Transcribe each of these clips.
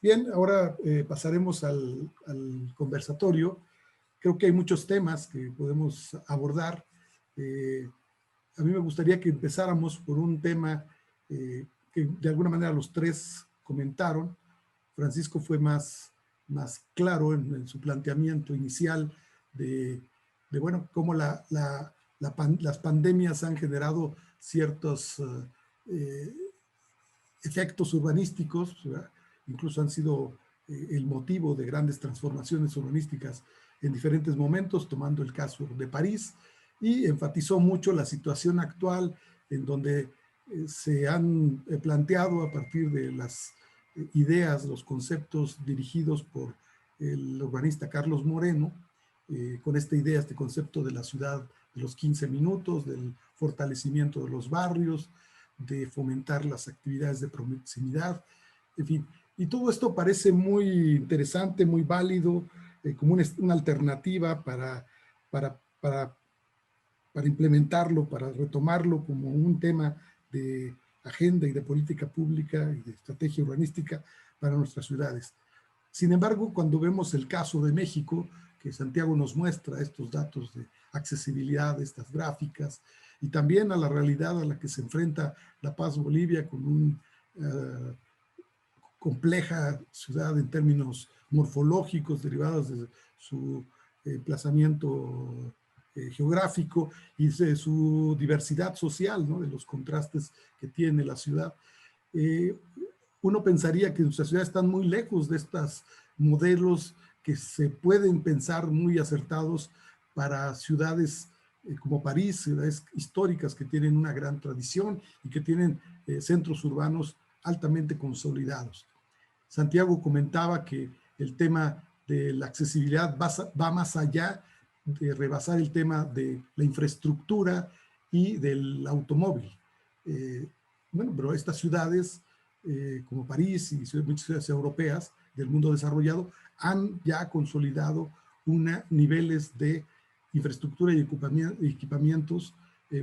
Bien, ahora pasaremos al conversatorio. Creo que hay muchos temas que podemos abordar. A mí me gustaría que empezáramos por un tema que de alguna manera los tres comentaron. Francisco fue más claro en su planteamiento inicial bueno, cómo las pandemias han generado ciertos efectos urbanísticos, ¿verdad? Incluso han sido el motivo de grandes transformaciones urbanísticas en diferentes momentos, tomando el caso de París, y enfatizó mucho la situación actual en donde se han planteado a partir de las ideas, los conceptos dirigidos por el urbanista Carlos Moreno, con esta idea, este concepto de la ciudad de los 15 minutos, del fortalecimiento de los barrios, de fomentar las actividades de proximidad, en fin. Y todo esto parece muy interesante, muy válido, como una alternativa para implementarlo, para retomarlo como un tema de agenda y de política pública y de estrategia urbanística para nuestras ciudades. Sin embargo, cuando vemos el caso de México, que Santiago nos muestra estos datos de accesibilidad, estas gráficas, y también a la realidad a la que se enfrenta La Paz, Bolivia, con una compleja ciudad en términos morfológicos derivados de su emplazamiento geográfico y de su diversidad social, ¿no? De los contrastes que tiene la ciudad. Uno pensaría que nuestras ciudades están muy lejos de estos modelos que se pueden pensar muy acertados para ciudades como París, ciudades históricas que tienen una gran tradición y que tienen centros urbanos altamente consolidados. Santiago comentaba que el tema de la accesibilidad va más allá de rebasar el tema de la infraestructura y del automóvil. Bueno, pero estas ciudades como París y muchas ciudades europeas del mundo desarrollado han ya consolidado niveles de infraestructura y equipamientos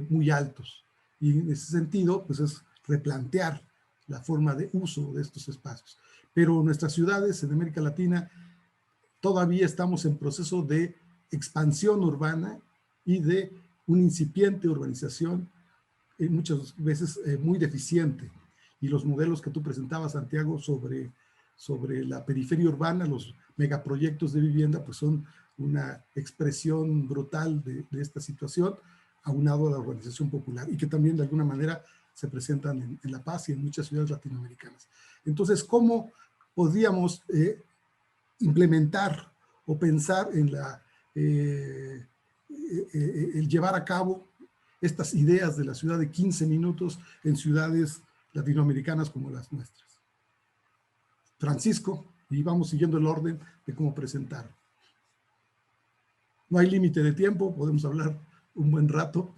muy altos. Y en ese sentido, pues es replantear la forma de uso de estos espacios. Pero nuestras ciudades en América Latina todavía estamos en proceso de expansión urbana y de una incipiente urbanización, muchas veces muy deficiente. Y los modelos que tú presentabas, Santiago, sobre la periferia urbana, los megaproyectos de vivienda, pues son una expresión brutal de esta situación, aunado a la urbanización popular, y que también de alguna manera se presentan en La Paz y en muchas ciudades latinoamericanas. Entonces, ¿cómo podríamos implementar o pensar en el llevar a cabo estas ideas de la ciudad de 15 minutos en ciudades latinoamericanas como las nuestras? Francisco, y vamos siguiendo el orden de cómo presentar. No hay límite de tiempo, podemos hablar un buen rato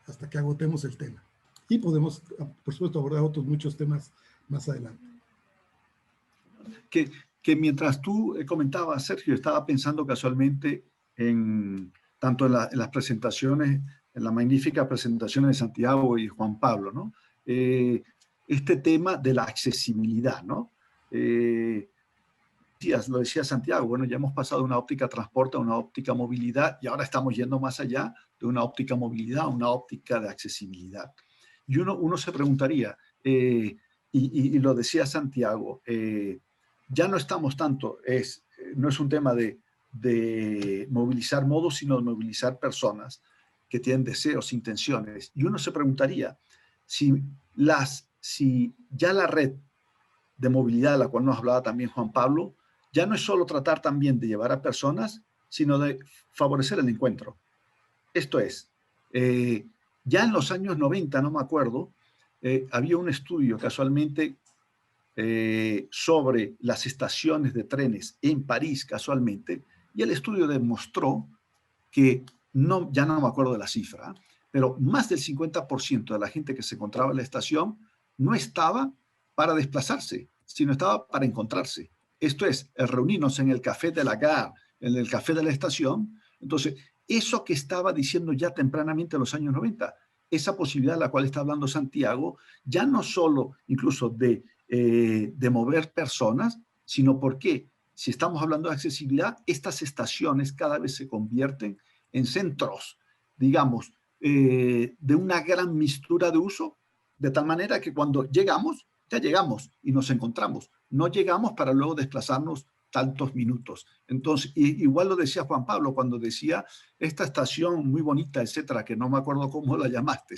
hasta que agotemos el tema. Y podemos, por supuesto, abordar otros muchos temas más adelante. Que mientras tú comentabas, Sergio, estaba pensando casualmente tanto en las presentaciones, en las magníficas presentaciones de Santiago y Juan Pablo, ¿no? Este tema de la accesibilidad, ¿no? Lo decía Santiago, bueno, ya hemos pasado de una óptica transporte a una óptica movilidad y ahora estamos yendo más allá de una óptica movilidad a una óptica de accesibilidad. Y uno se preguntaría, y lo decía Santiago, ya no estamos tanto, no es un tema de movilizar modos, sino de movilizar personas que tienen deseos, intenciones. Y uno se preguntaría si ya la red de movilidad de la cual nos hablaba también Juan Pablo, ya no es solo tratar también de llevar a personas, sino de favorecer el encuentro. Esto es, ya en los años 90, no me acuerdo, había un estudio casualmente sobre las estaciones de trenes en París, casualmente, y el estudio demostró que, ya no me acuerdo de la cifra, pero más del 50% de la gente que se encontraba en la estación no estaba para desplazarse, sino estaba para encontrarse. Esto es, el reunirnos en el café de la gare, en el café de la estación. Entonces, eso que estaba diciendo ya tempranamente en los años 90, esa posibilidad de la cual está hablando Santiago, ya no solo incluso de de mover personas, sino porque, si estamos hablando de accesibilidad, estas estaciones cada vez se convierten en centros, digamos, de una gran mistura de uso, de tal manera que cuando llegamos, ya llegamos y nos encontramos. No llegamos para luego desplazarnos tantos minutos. Entonces, igual lo decía Juan Pablo cuando decía esta estación muy bonita, etcétera, que no me acuerdo cómo la llamaste.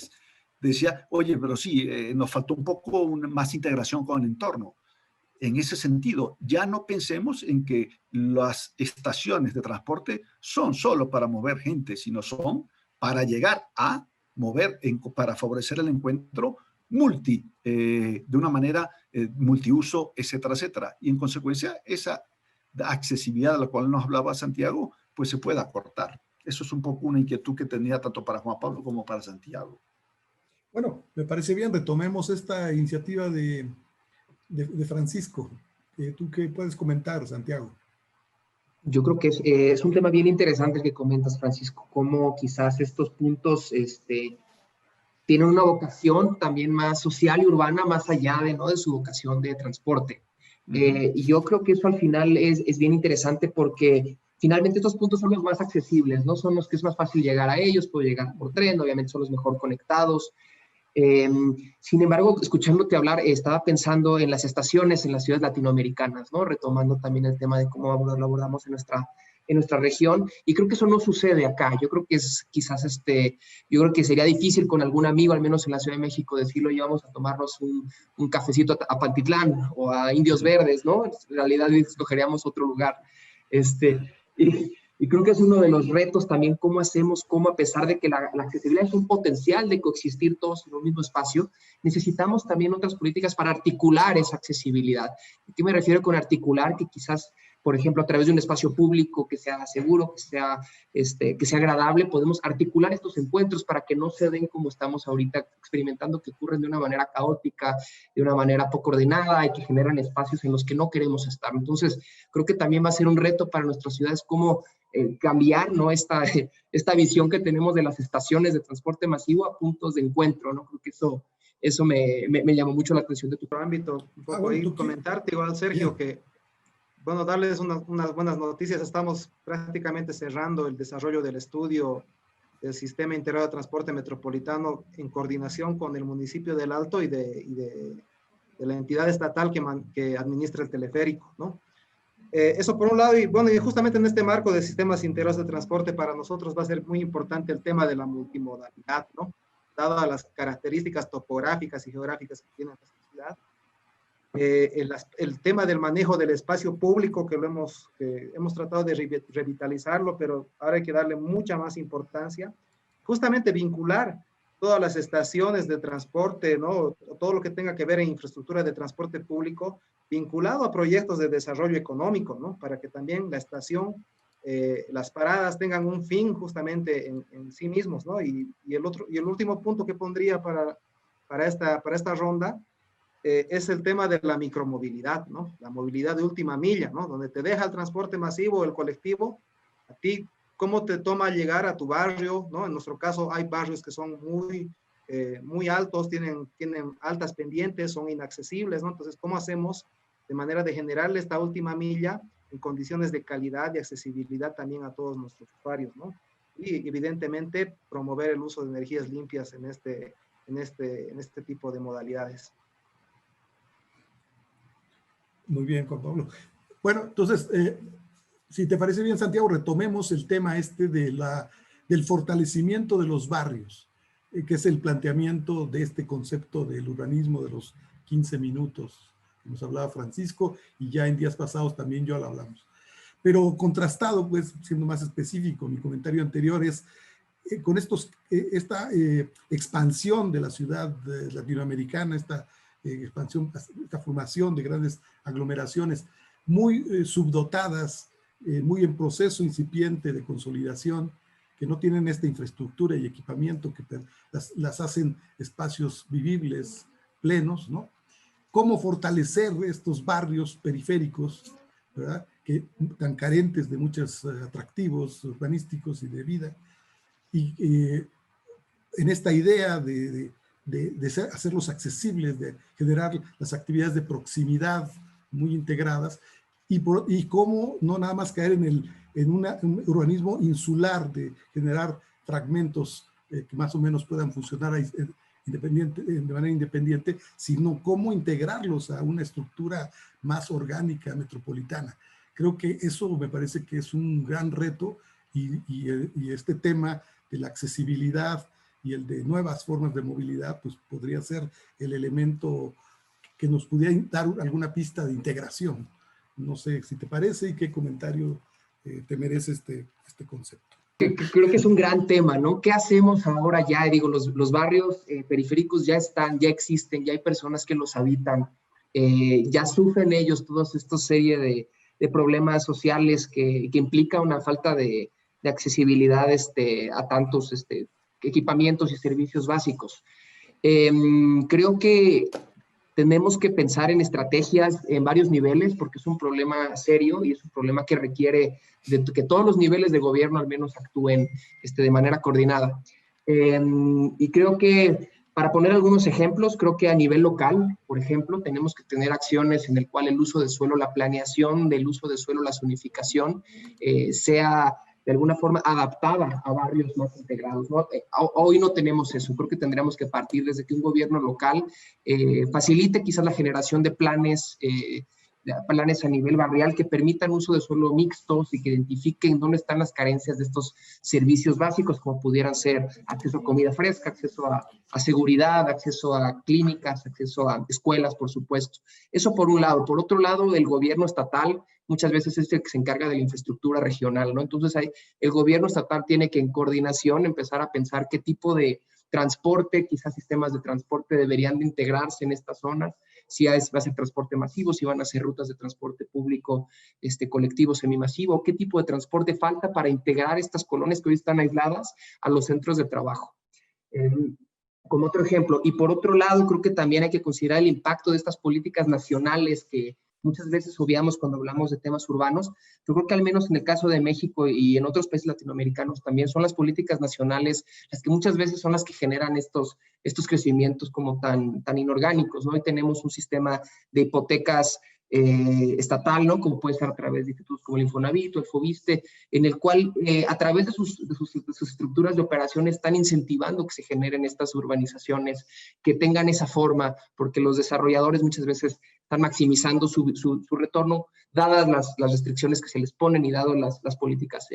Decía, oye, pero sí, nos faltó un poco más integración con el entorno. En ese sentido, ya no pensemos en que las estaciones de transporte son solo para mover gente, sino son para llegar a mover, para favorecer el encuentro de una manera multiuso, etcétera, etcétera. Y en consecuencia, esa accesibilidad de la cual nos hablaba Santiago, pues se puede acortar. Eso es un poco una inquietud que tenía tanto para Juan Pablo como para Santiago. Bueno, me parece bien, retomemos esta iniciativa de Francisco. ¿Tú qué puedes comentar, Santiago? Yo creo que es un tema bien interesante el que comentas, Francisco, cómo quizás estos puntos tienen una vocación también más social y urbana, más allá de su vocación de transporte. Y yo creo que eso al final es bien interesante porque finalmente estos puntos son los más accesibles, ¿no? Son los que es más fácil llegar a ellos, puedo llegar por tren, obviamente son los mejor conectados. Sin embargo, escuchándote hablar, estaba pensando en las estaciones en las ciudades latinoamericanas, ¿no? Retomando también el tema de cómo lo abordamos en nuestra región, y creo que eso no sucede acá. Yo creo que es quizás yo creo que sería difícil con algún amigo, al menos en la Ciudad de México, decirlo, y vamos a tomarnos un cafecito a Pantitlán o a Indios Verdes, ¿no? En realidad escogeríamos otro lugar. Y creo que es uno de los retos también, cómo a pesar de que la accesibilidad es un potencial de coexistir todos en un mismo espacio, necesitamos también otras políticas para articular esa accesibilidad. ¿A qué me refiero con articular? Que quizás, por ejemplo, a través de un espacio público que sea seguro, que sea agradable, podemos articular estos encuentros para que no se den como estamos ahorita experimentando, que ocurren de una manera caótica, de una manera poco ordenada y que generan espacios en los que no queremos estar. Entonces, creo que también va a ser un reto para nuestras ciudades cómo cambiar, ¿no? esta visión que tenemos de las estaciones de transporte masivo a puntos de encuentro, ¿no? Creo que eso me llamó mucho la atención de tu ámbito. Un poco ahí comentarte igual, Sergio, que, bueno, darles unas buenas noticias. Estamos prácticamente cerrando el desarrollo del estudio del Sistema Integrado de Transporte Metropolitano en coordinación con el municipio del Alto y de la entidad estatal que administra el teleférico, ¿no? Eso por un lado, y bueno, y justamente en este marco de sistemas integrados de transporte, para nosotros va a ser muy importante el tema de la multimodalidad, ¿no? Dadas las características topográficas y geográficas que tiene nuestra ciudad. El tema del manejo del espacio público, que hemos tratado de revitalizarlo, pero ahora hay que darle mucha más importancia. Justamente vincular todas las estaciones de transporte, ¿no? Todo lo que tenga que ver en infraestructura de transporte público, vinculado a proyectos de desarrollo económico, ¿no? Para que también la estación, las paradas tengan un fin justamente en sí mismos, ¿no? Y el último punto que pondría para esta ronda es el tema de la micromovilidad, ¿no? La movilidad de última milla, ¿no? Donde te deja el transporte masivo, el colectivo, a ti, cómo te toma llegar a tu barrio, ¿no? En nuestro caso hay barrios que son muy altos, tienen altas pendientes, son inaccesibles, ¿no? Entonces, ¿cómo hacemos de manera de generarle esta última milla en condiciones de calidad y accesibilidad también a todos nuestros usuarios, ¿no? Y evidentemente promover el uso de energías limpias en este tipo de modalidades. Muy bien, Juan Pablo. Bueno, entonces, si te parece bien, Santiago, retomemos el tema del fortalecimiento de los barrios, que es el planteamiento de este concepto del urbanismo de los 15 minutos que nos hablaba Francisco, y ya en días pasados también yo lo hablamos. Pero contrastado, pues, siendo más específico, mi comentario anterior es con esta expansión de la ciudad latinoamericana, esta expansión, esta formación de grandes aglomeraciones muy subdotadas, muy en proceso incipiente de consolidación, que no tienen esta infraestructura y equipamiento que las hacen espacios vivibles, plenos, ¿no? ¿Cómo fortalecer estos barrios periféricos, ¿verdad?, que tan carentes de muchos atractivos urbanísticos y de vida? Y en esta idea de hacerlos accesibles, de generar las actividades de proximidad muy integradas, y cómo no nada más caer en un urbanismo insular de generar fragmentos que más o menos puedan funcionar de manera independiente, sino cómo integrarlos a una estructura más orgánica, metropolitana. Creo que eso me parece que es un gran reto, y este tema de la accesibilidad y el de nuevas formas de movilidad, pues podría ser el elemento que nos pudiera dar alguna pista de integración. No sé si te parece y qué comentario te merece este concepto. Creo que es un gran tema, ¿no? ¿Qué hacemos ahora ya? Digo, los barrios periféricos ya están, ya existen, ya hay personas que los habitan, ya sufren ellos toda esta serie de problemas sociales que implica una falta de accesibilidad a tantos equipamientos y servicios básicos. Creo que tenemos que pensar en estrategias en varios niveles, porque es un problema serio y es un problema que requiere de que todos los niveles de gobierno al menos actúen de manera coordinada. Y creo que, para poner algunos ejemplos, creo que a nivel local, por ejemplo, tenemos que tener acciones en el cual el uso de suelo, la planeación del uso de suelo, la zonificación, sea de alguna forma adaptada a barrios más integrados, ¿no? Hoy no tenemos eso. Creo que tendríamos que partir desde que un gobierno local facilite quizás la generación de planes a nivel barrial que permitan uso de suelo mixtos y que identifiquen dónde están las carencias de estos servicios básicos, como pudieran ser acceso a comida fresca, acceso a seguridad, acceso a clínicas, acceso a escuelas, por supuesto. Eso por un lado. Por otro lado, el gobierno estatal muchas veces es el que se encarga de la infraestructura regional, ¿no? Entonces, el gobierno estatal tiene que, en coordinación, empezar a pensar qué tipo de transporte, quizás sistemas de transporte deberían de integrarse en estas zonas, si va a ser transporte masivo, si van a ser rutas de transporte público, colectivo, semimasivo, qué tipo de transporte falta para integrar estas colonias que hoy están aisladas a los centros de trabajo. Como otro ejemplo. Y por otro lado, creo que también hay que considerar el impacto de estas políticas nacionales que muchas veces obviamos cuando hablamos de temas urbanos. Yo creo que al menos en el caso de México y en otros países latinoamericanos también son las políticas nacionales las que muchas veces son las que generan estos crecimientos como tan inorgánicos, ¿no? Hoy tenemos un sistema de hipotecas estatal, ¿no? Como puede ser a través de institutos como el Infonavit o el Fobiste, en el cual a través de sus estructuras de operación están incentivando que se generen estas urbanizaciones, que tengan esa forma, porque los desarrolladores muchas veces están maximizando su retorno, dadas las restricciones que se les ponen y dadas las políticas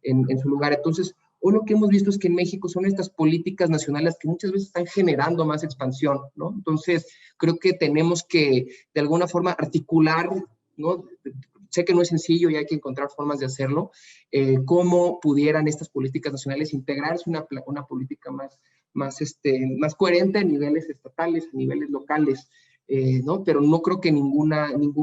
en su lugar. Entonces, hoy lo que hemos visto es que en México son estas políticas nacionales que muchas veces están generando más expansión, ¿no? Entonces, creo que tenemos que, de alguna forma, articular, ¿no? Sé que no es sencillo y hay que encontrar formas de hacerlo, cómo pudieran estas políticas nacionales integrarse una política más coherente a niveles estatales, a niveles locales, ¿no? Pero no creo que ningún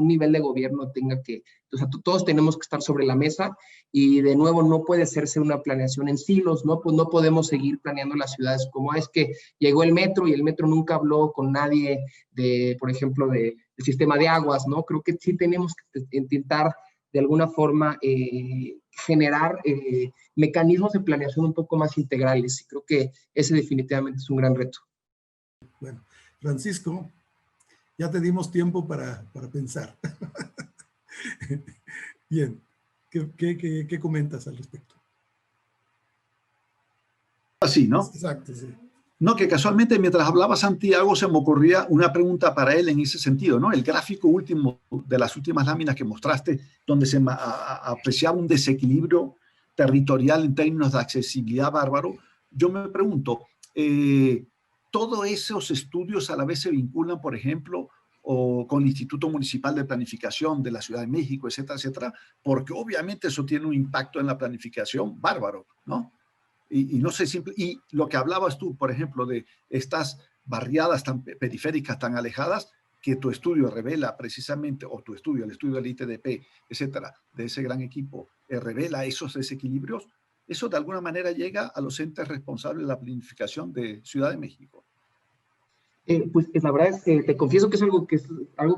nivel de gobierno tenga que, o sea, todos tenemos que estar sobre la mesa y, de nuevo, no puede hacerse una planeación en silos, ¿no? Pues no podemos seguir planeando las ciudades como es que llegó el metro y el metro nunca habló con nadie por ejemplo, del sistema de aguas, ¿no? Creo que sí tenemos que intentar de alguna forma generar mecanismos de planeación un poco más integrales, y creo que ese definitivamente es un gran reto. Bueno, Francisco, ya te dimos tiempo para pensar. Bien, ¿qué comentas al respecto? Así, ¿no? Exacto, sí. No, que casualmente mientras hablaba Santiago se me ocurría una pregunta para él en ese sentido, ¿no? El gráfico último de las últimas láminas que mostraste, donde se apreciaba un desequilibrio territorial en términos de accesibilidad bárbaro, yo me pregunto, ¿todos esos estudios a la vez se vinculan, por ejemplo, o con el Instituto Municipal de Planificación de la Ciudad de México, etcétera, etcétera? Porque obviamente eso tiene un impacto en la planificación bárbaro, ¿no? Y no sé, y lo que hablabas tú, por ejemplo, de estas barriadas tan periféricas, tan alejadas, que tu estudio revela precisamente, o el estudio del ITDP, etcétera, de ese gran equipo, revela esos desequilibrios, eso de alguna manera llega a los entes responsables de la planificación de Ciudad de México. Pues la verdad es que te confieso que es algo que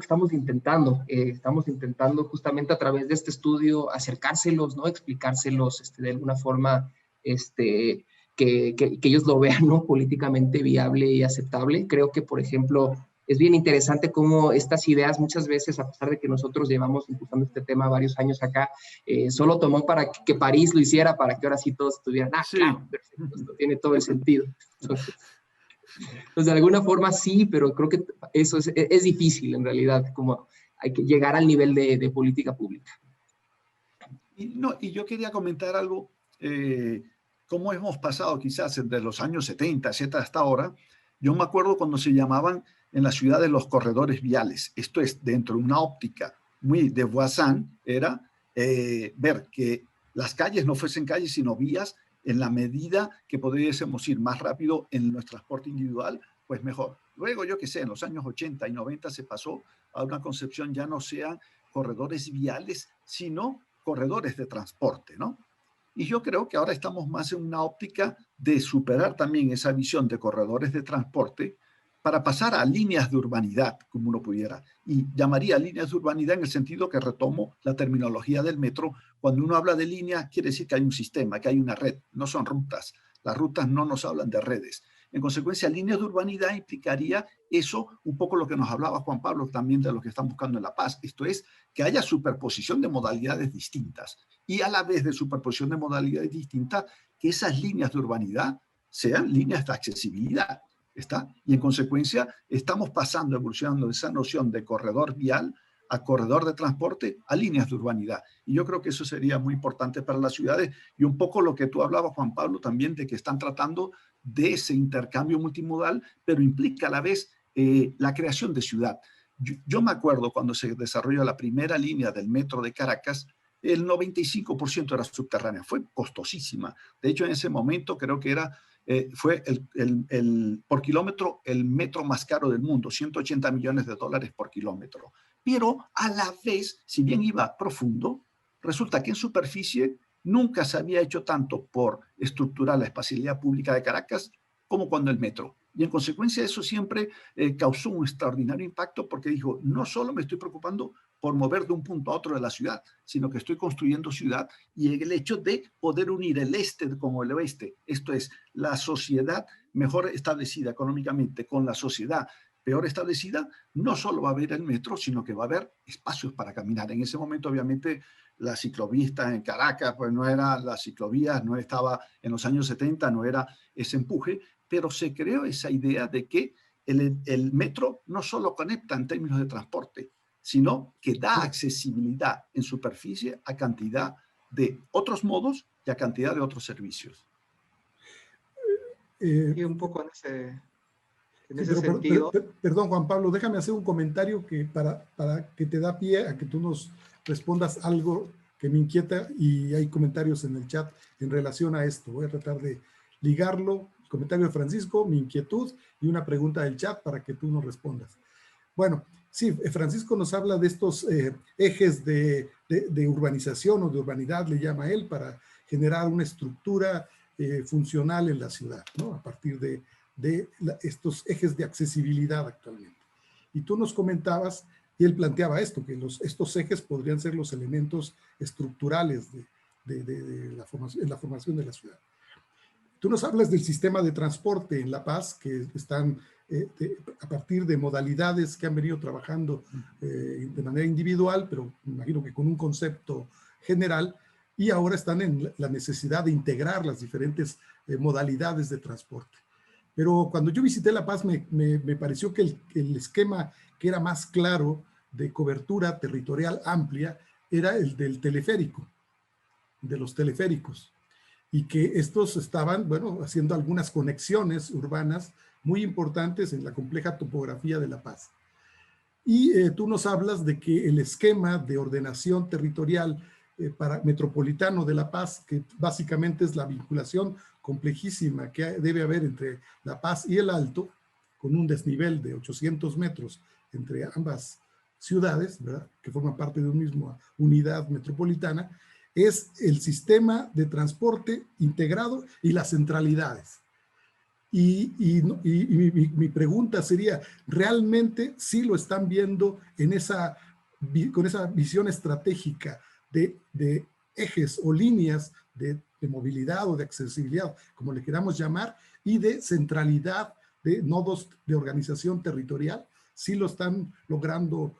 estamos intentando. Estamos intentando justamente a través de este estudio acercárselos, ¿no? Explicárselos de alguna forma que que ellos lo vean, ¿no?, políticamente viable y aceptable. Creo que, por ejemplo, es bien interesante cómo estas ideas muchas veces, a pesar de que nosotros llevamos impulsando este tema varios años acá, solo tomó para que París lo hiciera, para que ahora sí todos estuvieran, Sí. claro, perfecto, esto tiene todo el sentido. Entonces, de alguna forma sí, pero creo que eso es difícil en realidad, como hay que llegar al nivel de política pública. Y yo quería comentar algo, cómo hemos pasado quizás desde los años 70, etcétera, hasta ahora. Yo me acuerdo cuando se llamaban en la ciudad de los corredores viales. Esto es, dentro de una óptica muy de Voisin, era ver que las calles no fuesen calles, sino vías, en la medida que pudiésemos ir más rápido en nuestro transporte individual, pues mejor. Luego, yo qué sé, en los años 80 y 90 se pasó a una concepción, ya no sean corredores viales, sino corredores de transporte, ¿no? Y yo creo que ahora estamos más en una óptica de superar también esa visión de corredores de transporte para pasar a líneas de urbanidad, como uno pudiera. Y llamaría líneas de urbanidad en el sentido que retomo la terminología del metro. Cuando uno habla de líneas, quiere decir que hay un sistema, que hay una red, no son rutas. Las rutas no nos hablan de redes. En consecuencia, líneas de urbanidad implicaría eso, un poco lo que nos hablaba Juan Pablo también de lo que están buscando en La Paz. Esto es, que haya superposición de modalidades distintas y a la vez de superposición de modalidades distintas, que esas líneas de urbanidad sean líneas de accesibilidad. ¿Está? Y en consecuencia estamos pasando, evolucionando de esa noción de corredor vial a corredor de transporte a líneas de urbanidad. Y yo creo que eso sería muy importante para las ciudades y un poco lo que tú hablabas, Juan Pablo, también de que están tratando de ese intercambio multimodal, pero implica a la vez la creación de ciudad. Yo me acuerdo cuando se desarrolló la primera línea del metro de Caracas, el 95% era subterránea, fue costosísima. De hecho, en ese momento creo que fue por kilómetro el metro más caro del mundo, 180 millones de dólares por kilómetro. Pero a la vez, si bien iba profundo, resulta que en superficie nunca se había hecho tanto por estructurar la espacialidad pública de Caracas como cuando el metro. Y en consecuencia eso siempre causó un extraordinario impacto porque dijo, no solo me estoy preocupando por mover de un punto a otro de la ciudad, sino que estoy construyendo ciudad y el hecho de poder unir el este con el oeste, esto es, la sociedad mejor establecida económicamente con la sociedad peor establecida, no solo va a haber el metro, sino que va a haber espacios para caminar. En ese momento, obviamente, la ciclovista en Caracas, pues no era la ciclovía, no estaba en los años 70, no era ese empuje, pero se creó esa idea de que el metro no solo conecta en términos de transporte, sino que da accesibilidad en superficie a cantidad de otros modos y a cantidad de otros servicios. Y un poco en ese sentido. Perdón, Juan Pablo, déjame hacer un comentario que para que te da pie a que tú nos respondas algo que me inquieta y hay comentarios en el chat en relación a esto. Voy a tratar de ligarlo, el comentario de Francisco, mi inquietud y una pregunta del chat para que tú nos respondas. Bueno, sí, Francisco nos habla de estos ejes de urbanización o de urbanidad, le llama él, para generar una estructura funcional en la ciudad, ¿no? A partir de estos ejes de accesibilidad actualmente. Y tú nos comentabas, y él planteaba esto, que estos ejes podrían ser los elementos estructurales de la formación de la ciudad. Tú nos hablas del sistema de transporte en La Paz, que están a partir de modalidades que han venido trabajando de manera individual, pero me imagino que con un concepto general, y ahora están en la necesidad de integrar las diferentes modalidades de transporte. Pero cuando yo visité La Paz me pareció que el esquema que era más claro de cobertura territorial amplia era el del teleférico, de los teleféricos, y que estos estaban, bueno, haciendo algunas conexiones urbanas muy importantes en la compleja topografía de La Paz. Y tú nos hablas de que el esquema de ordenación territorial metropolitano de La Paz, que básicamente es la vinculación complejísima que debe haber entre La Paz y el Alto, con un desnivel de 800 metros entre ambas ciudades, ¿verdad?, que forman parte de una misma unidad metropolitana, es el sistema de transporte integrado y las centralidades. Y mi pregunta sería, ¿realmente sí lo están viendo con esa visión estratégica de ejes o líneas de movilidad o de accesibilidad, como le queramos llamar, y de centralidad de nodos de organización territorial, sí lo están logrando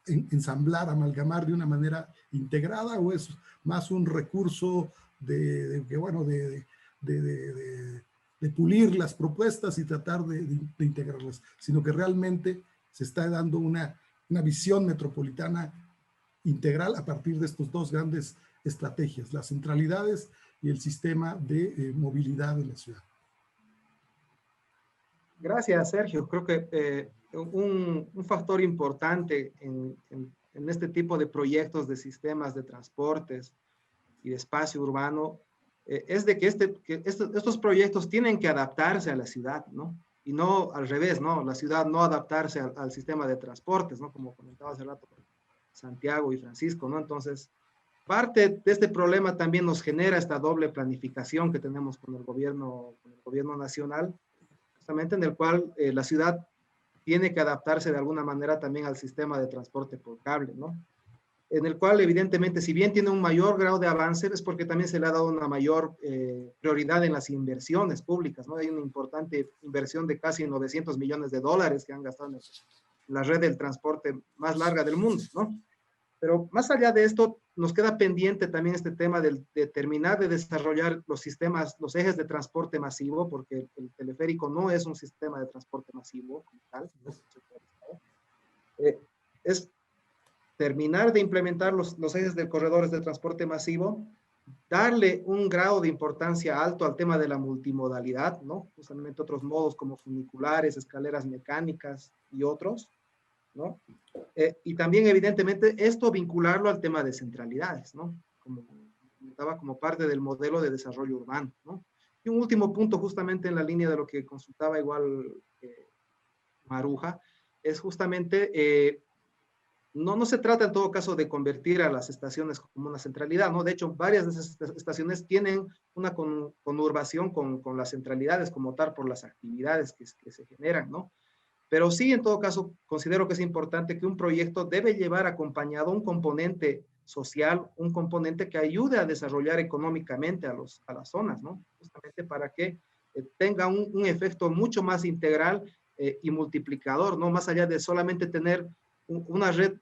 ensamblar, amalgamar de una manera integrada, o es más un recurso de pulir las propuestas y tratar de integrarlas, sino que realmente se está dando una visión metropolitana integral a partir de estos dos grandes estrategias, las centralidades y el sistema de movilidad en la ciudad. Gracias, Sergio. Creo que un factor importante en este tipo de proyectos de sistemas de transportes y de espacio urbano es de que estos proyectos tienen que adaptarse a la ciudad, ¿no? Y no al revés, ¿no? La ciudad no adaptarse al sistema de transportes, ¿no? Como comentaba hace rato Santiago y Francisco, ¿no? Entonces, parte de este problema también nos genera esta doble planificación que tenemos con el gobierno nacional, justamente en el cual la ciudad tiene que adaptarse de alguna manera también al sistema de transporte por cable, ¿no? En el cual evidentemente, si bien tiene un mayor grado de avance, es porque también se le ha dado una mayor prioridad en las inversiones públicas, ¿no? Hay una importante inversión de casi 900 millones de dólares que han gastado en la red del transporte más larga del mundo, ¿no? Pero más allá de esto, nos queda pendiente también este tema de terminar de desarrollar los sistemas, los ejes de transporte masivo, porque el teleférico no es un sistema de transporte masivo como tal. Es terminar de implementar los ejes de corredores de transporte masivo, darle un grado de importancia alto al tema de la multimodalidad, ¿no? Justamente otros modos como funiculares, escaleras mecánicas y otros, ¿no? Y también, evidentemente, esto vincularlo al tema de centralidades, ¿no? Como comentaba, como parte del modelo de desarrollo urbano, ¿no? Y un último punto, justamente en la línea de lo que consultaba igual Maruja, es justamente, no se trata en todo caso de convertir a las estaciones como una centralidad, ¿no? De hecho, varias de esas estaciones tienen una conurbación con las centralidades como tal por las actividades que se generan, ¿no? Pero sí, en todo caso, considero que es importante que un proyecto debe llevar acompañado un componente social, un componente que ayude a desarrollar económicamente a las zonas, ¿no? Justamente para que tenga un efecto mucho más integral y multiplicador, ¿no? Más allá de solamente tener una red,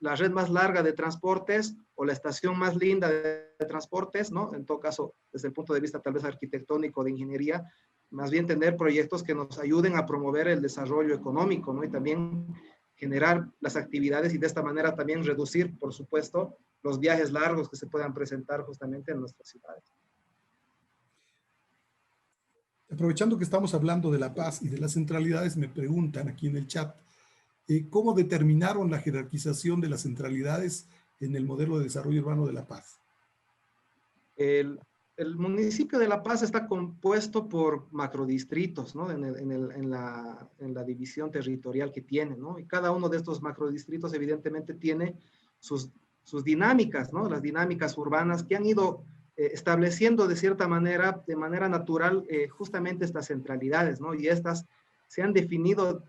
la red más larga de transportes o la estación más linda de transportes, ¿no? En todo caso, desde el punto de vista tal vez arquitectónico, de ingeniería, más bien tener proyectos que nos ayuden a promover el desarrollo económico, ¿no? Y también generar las actividades y de esta manera también reducir, por supuesto, los viajes largos que se puedan presentar justamente en nuestras ciudades. Aprovechando que estamos hablando de La Paz y de las centralidades, me preguntan aquí en el chat, ¿cómo determinaron la jerarquización de las centralidades en el modelo de desarrollo urbano de La Paz? El municipio de La Paz está compuesto por macrodistritos, ¿no? En la división territorial que tiene, ¿no? Y cada uno de estos macrodistritos evidentemente tiene sus dinámicas, ¿no? Las dinámicas urbanas que han ido estableciendo de cierta manera, de manera natural, justamente estas centralidades, ¿no? Y estas se han definido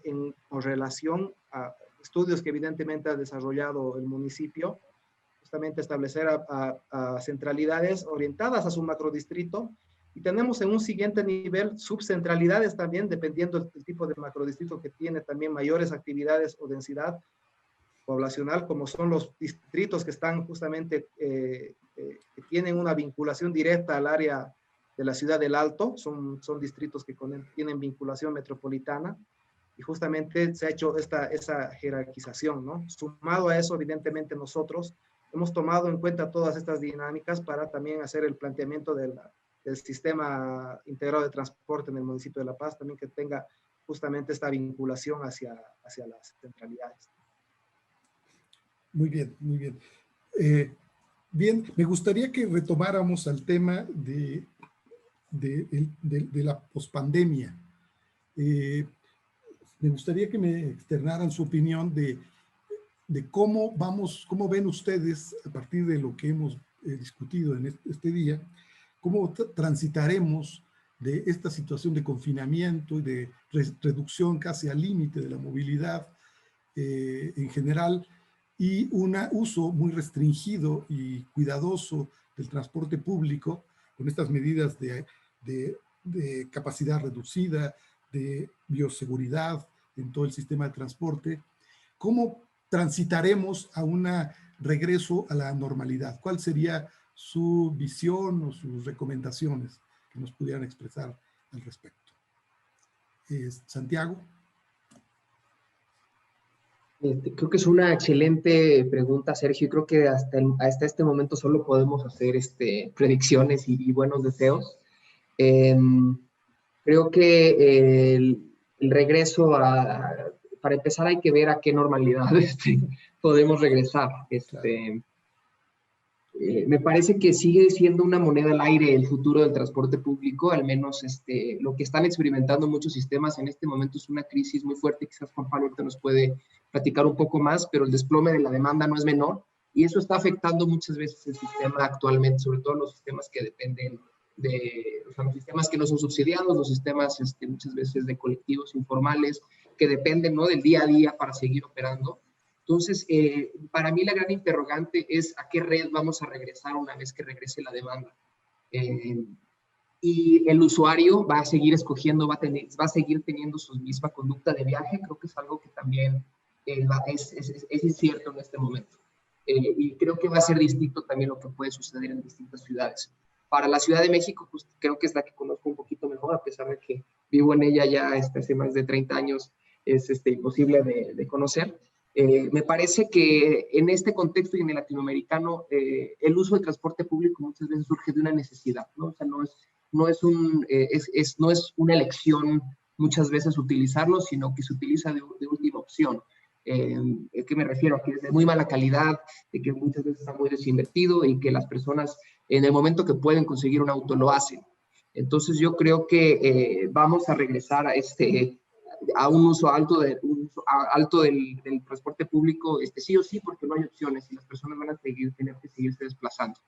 con relación a estudios que evidentemente ha desarrollado el municipio, justamente establecer a centralidades orientadas a su macrodistrito, y tenemos en un siguiente nivel subcentralidades también, dependiendo del tipo de macrodistrito que tiene también mayores actividades o densidad poblacional, como son los distritos que están justamente, que tienen una vinculación directa al área de la ciudad del Alto, son distritos que tienen vinculación metropolitana, y justamente se ha hecho esa jerarquización, ¿no? Sumado a eso, evidentemente nosotros hemos tomado en cuenta todas estas dinámicas para también hacer el planteamiento del sistema integrado de transporte en el municipio de La Paz, también que tenga justamente esta vinculación hacia las centralidades. Muy bien, muy bien. Bien, me gustaría que retomáramos al tema de la pospandemia. Me gustaría que me externaran su opinión de cómo ven ustedes, a partir de lo que hemos discutido en este día, cómo transitaremos de esta situación de confinamiento y de reducción casi al límite de la movilidad en general, y un uso muy restringido y cuidadoso del transporte público con estas medidas de capacidad reducida, de bioseguridad en todo el sistema de transporte, ¿cómo transitaremos a un regreso a la normalidad? ¿Cuál sería su visión o sus recomendaciones que nos pudieran expresar al respecto? Santiago. Creo que es una excelente pregunta, Sergio. Creo que hasta este momento solo podemos hacer predicciones y buenos deseos. Creo que el regreso para empezar hay que ver a qué normalidad podemos regresar. Me parece que sigue siendo una moneda al aire el futuro del transporte público, al menos lo que están experimentando muchos sistemas en este momento es una crisis muy fuerte, quizás Juan Pablo ahorita nos puede platicar un poco más, pero el desplome de la demanda no es menor y eso está afectando muchas veces el sistema actualmente, sobre todo los sistemas que dependen los sistemas que no son subsidiados, los sistemas muchas veces de colectivos informales que dependen, ¿no?, del día a día para seguir operando. Entonces, para mí la gran interrogante es a qué red vamos a regresar una vez que regrese la demanda. Y el usuario va a seguir escogiendo, va a seguir teniendo su misma conducta de viaje. Creo que es algo que también es incierto en este momento. Y creo que va a ser distinto también lo que puede suceder en distintas ciudades. Para la Ciudad de México, pues creo que es la que conozco un poquito mejor, a pesar de que vivo en ella ya hace más de 30 años, es imposible de conocer. Me parece que en este contexto y en el latinoamericano, el uso del transporte público muchas veces surge de una necesidad, ¿no? O sea, no es una elección muchas veces utilizarlo, sino que se utiliza de última opción. ¿Qué me refiero? Que es de muy mala calidad, de que muchas veces está muy desinvertido y que las personas en el momento que pueden conseguir un auto lo hacen. Entonces yo creo que vamos a regresar a un uso alto del transporte público, sí o sí, porque no hay opciones y las personas van a tener que seguirse desplazando.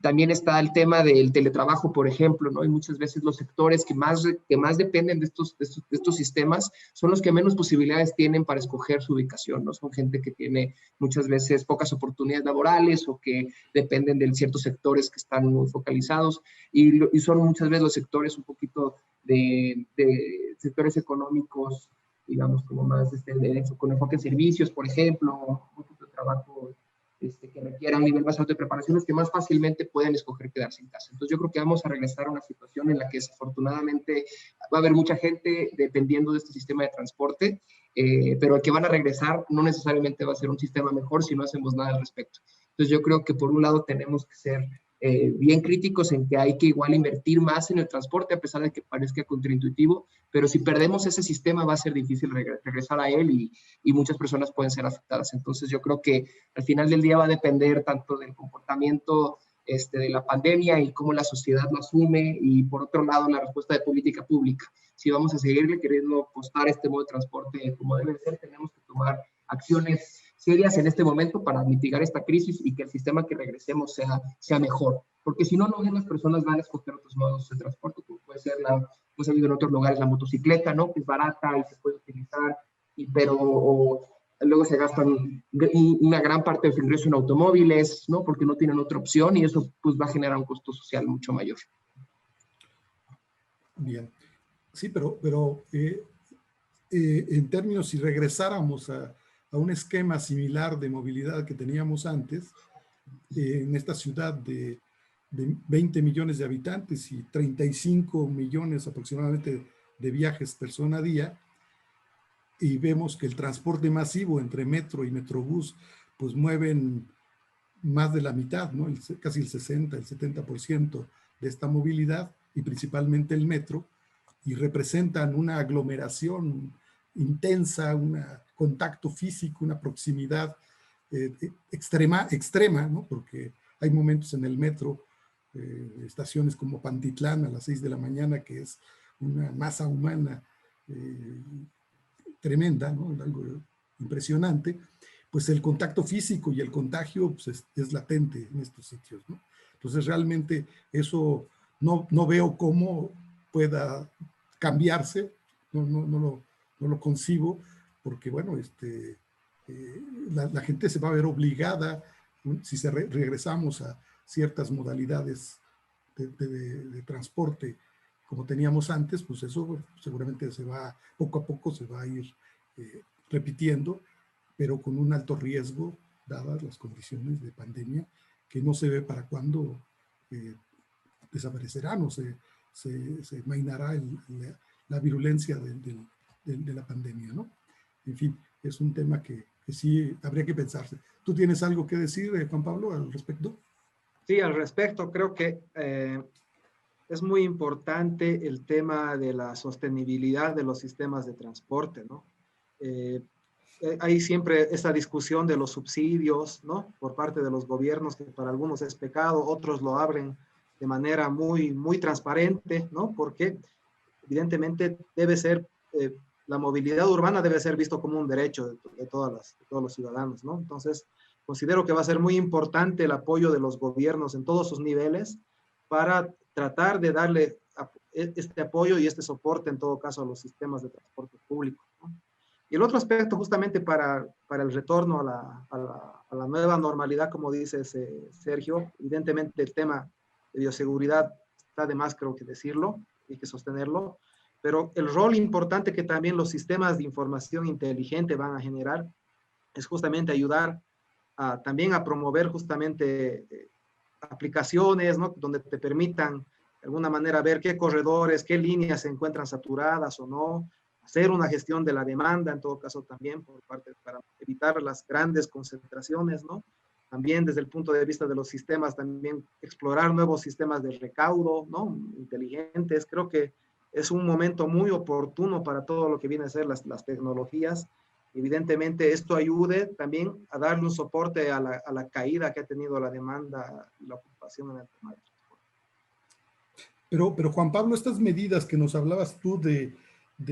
También está el tema del teletrabajo, por ejemplo, ¿no? Y muchas veces los sectores que más dependen de estos sistemas son los que menos posibilidades tienen para escoger su ubicación, ¿no? Son gente que tiene muchas veces pocas oportunidades laborales o que dependen de ciertos sectores que están muy focalizados y son muchas veces los sectores un poquito de sectores económicos, digamos, como más con enfoque en servicios, por ejemplo, un poquito de trabajo que requieran un nivel más alto de preparaciones que más fácilmente pueden escoger quedarse en casa. Entonces yo creo que vamos a regresar a una situación en la que desafortunadamente va a haber mucha gente dependiendo de este sistema de transporte, pero el que van a regresar no necesariamente va a ser un sistema mejor si no hacemos nada al respecto. Entonces yo creo que por un lado tenemos que ser bien críticos en que hay que igual invertir más en el transporte, a pesar de que parezca contraintuitivo, pero si perdemos ese sistema va a ser difícil regresar a él y muchas personas pueden ser afectadas. Entonces yo creo que al final del día va a depender tanto del comportamiento de la pandemia y cómo la sociedad lo asume y por otro lado la respuesta de política pública. Si vamos a seguirle queriendo apostar este modo de transporte como debe ser, tenemos que tomar acciones serias en este momento para mitigar esta crisis y que el sistema que regresemos sea mejor. Porque si no, las personas van a escoger otros modos de transporte, como puede ser, pues ha habido en otros lugares, la motocicleta, ¿no? Que es barata y se puede utilizar, pero luego se gastan una gran parte de su ingreso en automóviles, ¿no? Porque no tienen otra opción y eso pues va a generar un costo social mucho mayor. Bien. Sí, pero en términos, si regresáramos a un esquema similar de movilidad que teníamos antes, en esta ciudad de 20 millones de habitantes y 35 millones aproximadamente de viajes persona a día, y vemos que el transporte masivo entre metro y metrobús pues mueven más de la mitad, ¿no? Casi el 60, el 70% de esta movilidad y principalmente el metro, y representan una aglomeración intensa, un contacto físico, una proximidad extrema, ¿no? Porque hay momentos en el metro, estaciones como Pantitlán a las 6 de la mañana, que es una masa humana tremenda, ¿no? Algo impresionante, pues el contacto físico y el contagio pues es latente en estos sitios, ¿no? Entonces realmente eso no veo cómo pueda cambiarse, no lo concibo, porque bueno, la gente se va a ver obligada, si regresamos a ciertas modalidades de transporte como teníamos antes, pues eso seguramente poco a poco se va a ir repitiendo, pero con un alto riesgo, dadas las condiciones de pandemia, que no se ve para cuándo desaparecerán o se mainará la virulencia de la pandemia, ¿no? En fin, es un tema que sí habría que pensarse. ¿Tú tienes algo que decir, Juan Pablo, al respecto? Sí, al respecto, creo que es muy importante el tema de la sostenibilidad de los sistemas de transporte, ¿no? Hay siempre esta discusión de los subsidios, ¿no? Por parte de los gobiernos, que para algunos es pecado, otros lo abren de manera muy, muy transparente, ¿no? Porque evidentemente debe ser, la movilidad urbana debe ser visto como un derecho de todos los ciudadanos, ¿no? Entonces, considero que va a ser muy importante el apoyo de los gobiernos en todos sus niveles para tratar de darle este apoyo y este soporte, en todo caso, a los sistemas de transporte público, ¿no? Y el otro aspecto, justamente para el retorno a la nueva normalidad, como dice Sergio, evidentemente el tema de bioseguridad está de más, creo que decirlo, hay que sostenerlo, pero el rol importante que también los sistemas de información inteligente van a generar es justamente ayudar también a promover justamente aplicaciones, ¿no? Donde te permitan de alguna manera ver qué corredores, qué líneas se encuentran saturadas o no, hacer una gestión de la demanda, en todo caso también por parte, para evitar las grandes concentraciones, ¿no? También desde el punto de vista de los sistemas, también explorar nuevos sistemas de recaudo, ¿no? Inteligentes. Creo que es un momento muy oportuno para todo lo que viene a ser las tecnologías. Evidentemente, esto ayude también a darle un soporte a la caída que ha tenido la demanda y la ocupación en el tema del transporte. Pero Juan Pablo, estas medidas que nos hablabas tú de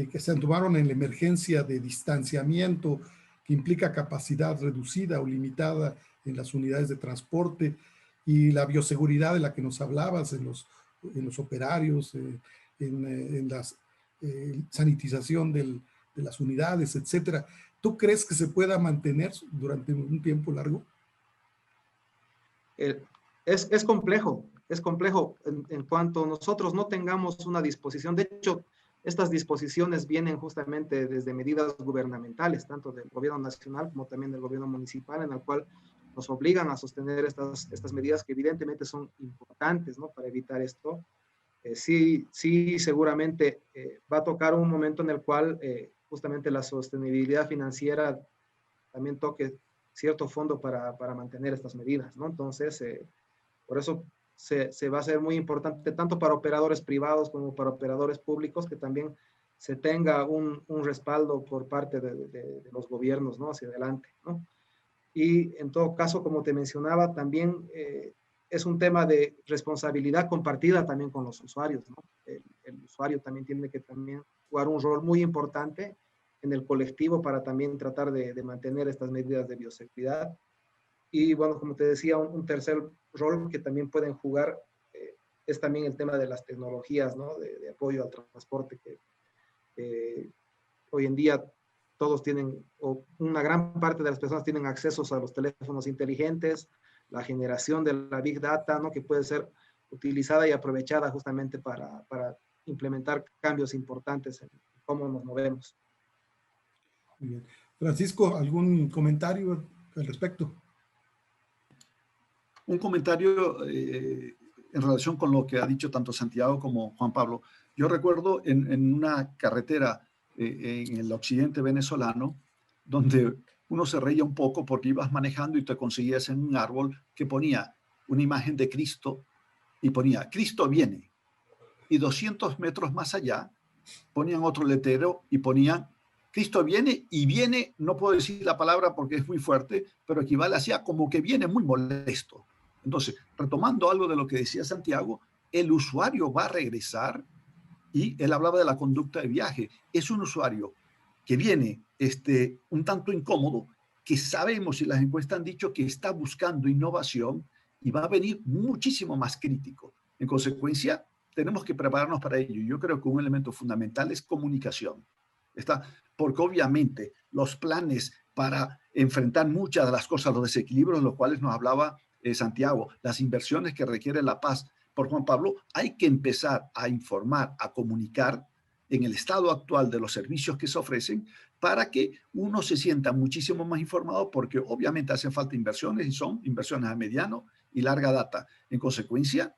que se tomaron en la emergencia de distanciamiento, que implica capacidad reducida o limitada en las unidades de transporte, y la bioseguridad de la que nos hablabas en los operarios, en la sanitización de las unidades, etcétera. ¿Tú crees que se pueda mantener durante un tiempo largo? Es complejo en cuanto nosotros no tengamos una disposición. De hecho, estas disposiciones vienen justamente desde medidas gubernamentales, tanto del gobierno nacional como también del gobierno municipal, en el cual nos obligan a sostener estas medidas que evidentemente son importantes, ¿no? Para evitar esto. Sí, seguramente va a tocar un momento en el cual justamente la sostenibilidad financiera también toque cierto fondo para mantener estas medidas, ¿no? Entonces, por eso se va a ser muy importante, tanto para operadores privados como para operadores públicos, que también se tenga un respaldo por parte de los gobiernos, ¿no? Hacia adelante, ¿no? Y en todo caso, como te mencionaba, también es un tema de responsabilidad compartida también con los usuarios, ¿no? El usuario también tiene que también jugar un rol muy importante en el colectivo para también tratar de mantener estas medidas de bioseguridad. Y bueno, como te decía, un tercer rol que también pueden jugar es también el tema de las tecnologías, ¿no? De apoyo al transporte, que hoy en día todos tienen, o una gran parte de las personas tienen accesos a los teléfonos inteligentes, la generación de la Big Data, ¿no? Que puede ser utilizada y aprovechada justamente para implementar cambios importantes en cómo nos movemos. Muy bien. Francisco, ¿algún comentario al respecto? Un comentario en relación con lo que ha dicho tanto Santiago como Juan Pablo. Yo recuerdo en una carretera en el occidente venezolano, donde uno se reía un poco porque ibas manejando y te conseguías en un árbol que ponía una imagen de Cristo y ponía Cristo viene. Y 200 metros más allá ponían otro letrero y ponían Cristo viene, y viene, no puedo decir la palabra porque es muy fuerte, pero equivale hacia como que viene muy molesto. Entonces, retomando algo de lo que decía Santiago, el usuario va a regresar, y él hablaba de la conducta de viaje. Es un usuario que viene un tanto incómodo, que sabemos y las encuestas han dicho que está buscando innovación y va a venir muchísimo más crítico. En consecuencia, tenemos que prepararnos para ello. Yo creo que un elemento fundamental es comunicación. Porque obviamente los planes para enfrentar muchas de las cosas, los desequilibrios de los cuales nos hablaba Santiago, las inversiones que requiere La Paz, por Juan Pablo, hay que empezar a informar, a comunicar en el estado actual de los servicios que se ofrecen para que uno se sienta muchísimo más informado, porque obviamente hacen falta inversiones y son inversiones a mediano y larga data. En consecuencia,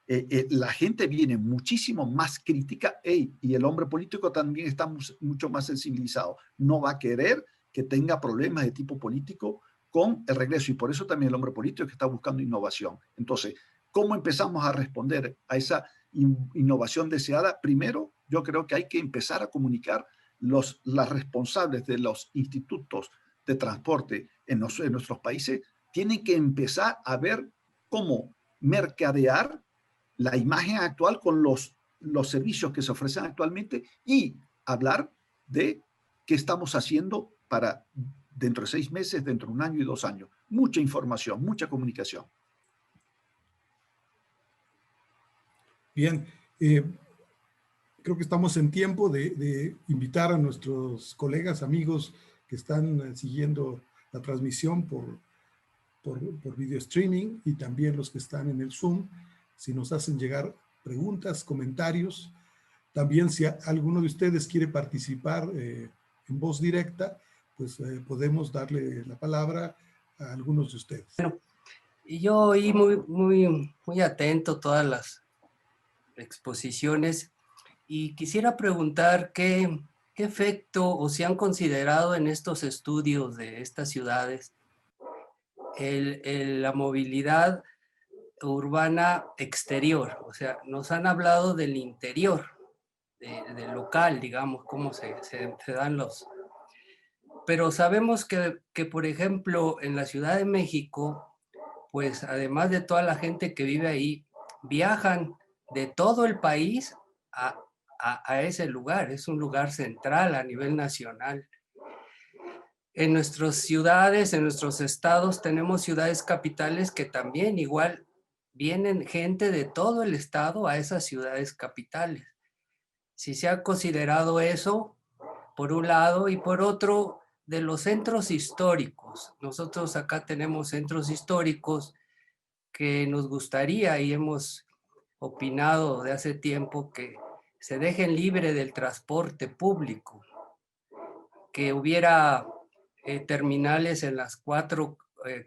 la gente viene muchísimo más crítica y el hombre político también está mucho más sensibilizado. No va a querer que tenga problemas de tipo político con el regreso, y por eso también el hombre político está buscando innovación. Entonces, ¿cómo empezamos a responder a esa innovación deseada? Primero, yo creo que hay que empezar a comunicar las responsables de los institutos de transporte en nuestros países, tienen que empezar a ver cómo mercadear la imagen actual con los servicios que se ofrecen actualmente y hablar de qué estamos haciendo para dentro de 6 meses, dentro de 1 año y 2 años. Mucha información, mucha comunicación. Bien, creo que estamos en tiempo de invitar a nuestros colegas, amigos que están siguiendo la transmisión por video streaming, y también los que están en el Zoom, si nos hacen llegar preguntas, comentarios. También si alguno de ustedes quiere participar en voz directa, pues podemos darle la palabra a algunos de ustedes. Bueno, yo oí muy atento todas las exposiciones y quisiera preguntar qué efecto, o si han considerado en estos estudios de estas ciudades la movilidad urbana exterior. O sea, nos han hablado del interior, del local, digamos, cómo se dan los... Pero sabemos que, por ejemplo, en la Ciudad de México, pues además de toda la gente que vive ahí, viajan de todo el país a ese lugar. Es un lugar central a nivel nacional. En nuestras ciudades, en nuestros estados, tenemos ciudades capitales que también igual vienen gente de todo el estado a esas ciudades capitales. Si se ha considerado eso, por un lado, y por otro, de los centros históricos. Nosotros acá tenemos centros históricos que nos gustaría, y hemos opinado de hace tiempo, que se dejen libre del transporte público, que hubiera terminales en las 4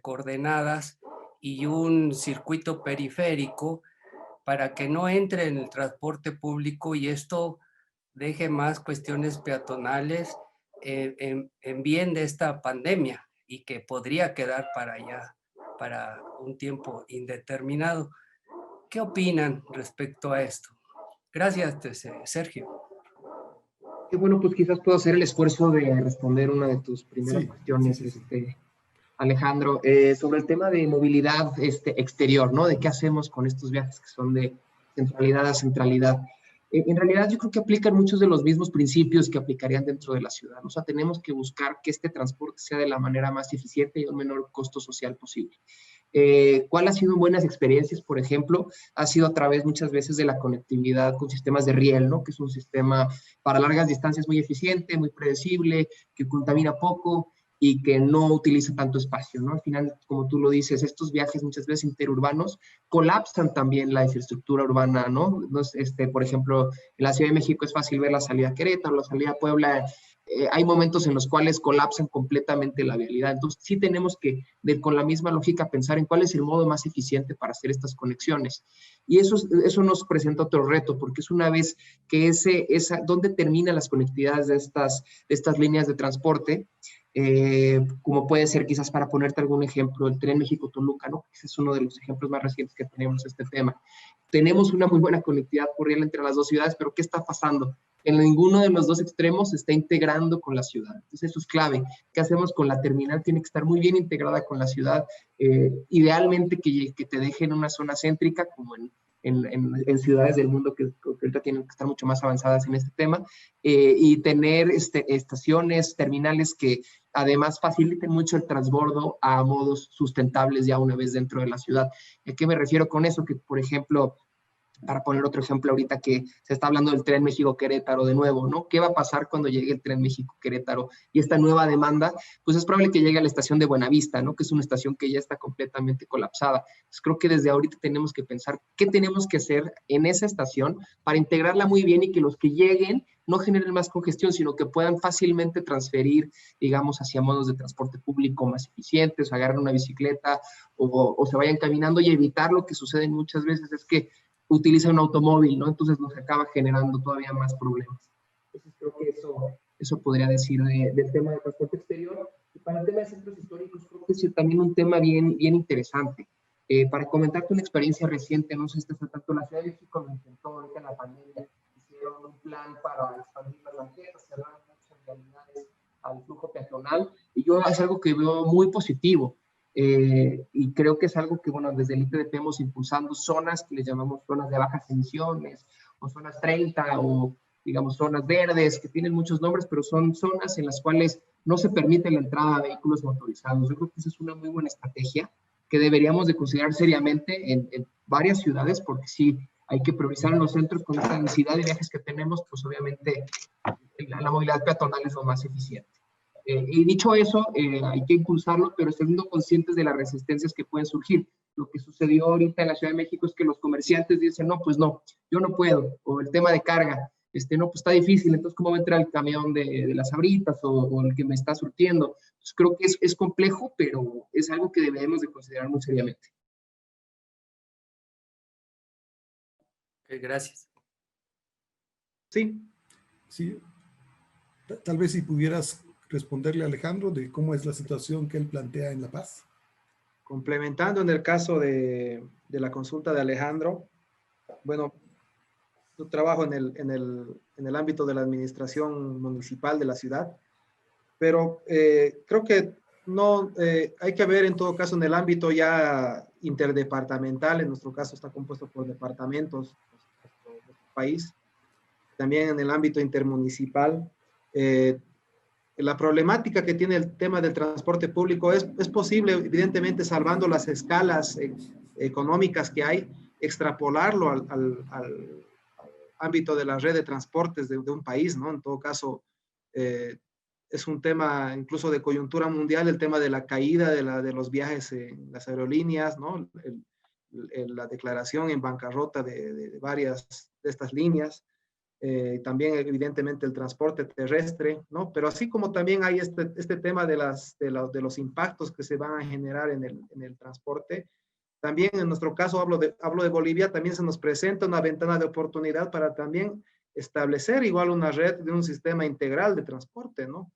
coordenadas y un circuito periférico para que no entre en el transporte público, y esto deje más cuestiones peatonales en bien de esta pandemia, y que podría quedar para allá para un tiempo indeterminado. ¿Qué opinan respecto a esto? Gracias, Sergio. Y bueno, pues quizás puedo hacer el esfuerzo de responder una de tus primeras cuestiones, Alejandro, sobre el tema de movilidad exterior, ¿no? De qué hacemos con estos viajes que son de centralidad a centralidad. En realidad yo creo que aplican muchos de los mismos principios que aplicarían dentro de la ciudad. O sea, tenemos que buscar que este transporte sea de la manera más eficiente y el menor costo social posible. ¿Cuál ha sido buenas experiencias? Por ejemplo, ha sido a través muchas veces de la conectividad con sistemas de riel, ¿no? Que es un sistema para largas distancias muy eficiente, muy predecible, que contamina poco y que no utiliza tanto espacio, ¿no? Al final, como tú lo dices, estos viajes muchas veces interurbanos colapsan también la infraestructura urbana, ¿no? Entonces, por ejemplo, en la Ciudad de México es fácil ver la salida a Querétaro, la salida a Puebla. Hay momentos en los cuales colapsan completamente la vialidad. Entonces, sí tenemos que, con la misma lógica, pensar en cuál es el modo más eficiente para hacer estas conexiones. Y eso nos presenta otro reto, porque es una vez que ¿dónde terminan las conectividades de estas líneas de transporte? Como puede ser, quizás para ponerte algún ejemplo, el tren México-Toluca, ¿no? Ese es uno de los ejemplos más recientes que tenemos este tema. Tenemos una muy buena conectividad por riel entre las dos ciudades, pero ¿qué está pasando? En ninguno de los dos extremos se está integrando con la ciudad. Entonces eso es clave. ¿Qué hacemos con la terminal? Tiene que estar muy bien integrada con la ciudad. Idealmente que te deje en una zona céntrica, como en ciudades del mundo que ahorita tienen que estar mucho más avanzadas en este tema, y tener estaciones, terminales que además faciliten mucho el transbordo a modos sustentables ya una vez dentro de la ciudad. ¿A qué me refiero con eso? Que, por ejemplo, Para poner otro ejemplo ahorita que se está hablando del tren México-Querétaro de nuevo, ¿no? ¿Qué va a pasar cuando llegue el tren México-Querétaro? Y esta nueva demanda, pues es probable que llegue a la estación de Buenavista, ¿no? Que es una estación que ya está completamente colapsada. Entonces creo que desde ahorita tenemos que pensar qué tenemos que hacer en esa estación para integrarla muy bien y que los que lleguen no generen más congestión, sino que puedan fácilmente transferir, digamos, hacia modos de transporte público más eficientes, agarren una bicicleta o se vayan caminando, y evitar lo que sucede muchas veces es que utiliza un automóvil, ¿no? Entonces nos acaba generando todavía más problemas. Entonces creo que eso podría decir del tema de transporte exterior. Y para el tema de centros históricos, creo que es también un tema bien interesante. Para comentarte una experiencia reciente, no sé si está tanto, la Ciudad de México lo intentó ahorita en la pandemia, hicieron un plan para expandir las banquetas, cerrar muchas realidades al flujo peatonal, y yo es algo que veo muy positivo. Y creo que es algo que, bueno, desde el IPDP hemos impulsando zonas que les llamamos zonas de bajas emisiones, o zonas 30, o digamos zonas verdes, que tienen muchos nombres, pero son zonas en las cuales no se permite la entrada de vehículos motorizados. Yo creo que esa es una muy buena estrategia que deberíamos de considerar seriamente en varias ciudades, porque sí, hay que priorizar en los centros con esta densidad de viajes que tenemos, pues obviamente la movilidad peatonal es lo más eficiente. Y dicho eso, hay que impulsarlo, pero siendo conscientes de las resistencias que pueden surgir. Lo que sucedió ahorita en la Ciudad de México es que los comerciantes dicen, no, pues no, yo no puedo, o el tema de carga, no, pues está difícil, entonces ¿cómo va a entrar el camión de las Sabritas o el que me está surtiendo? Entonces, creo que es complejo, pero es algo que debemos de considerar muy seriamente. Gracias. Sí. Sí. Tal vez si pudieras responderle a Alejandro de cómo es la situación que él plantea en La Paz. Complementando en el caso de la consulta de Alejandro, bueno, yo trabajo en el ámbito de la administración municipal de la ciudad, pero creo que no, hay que ver en todo caso en el ámbito ya interdepartamental, en nuestro caso está compuesto por departamentos, nuestro país, también en el ámbito intermunicipal. La problemática que tiene el tema del transporte público es posible, evidentemente, salvando las escalas económicas que hay, extrapolarlo al ámbito de la red de transportes de un país, ¿no? En todo caso, es un tema incluso de coyuntura mundial, el tema de la caída de los viajes en las aerolíneas, ¿no? La declaración en bancarrota de varias de estas líneas. También evidentemente el transporte terrestre, ¿no? Pero así como también hay este tema de los impactos que se van a generar en el transporte, también en nuestro caso, hablo de Bolivia, también se nos presenta una ventana de oportunidad para también establecer igual una red de un sistema integral de transporte, ¿no?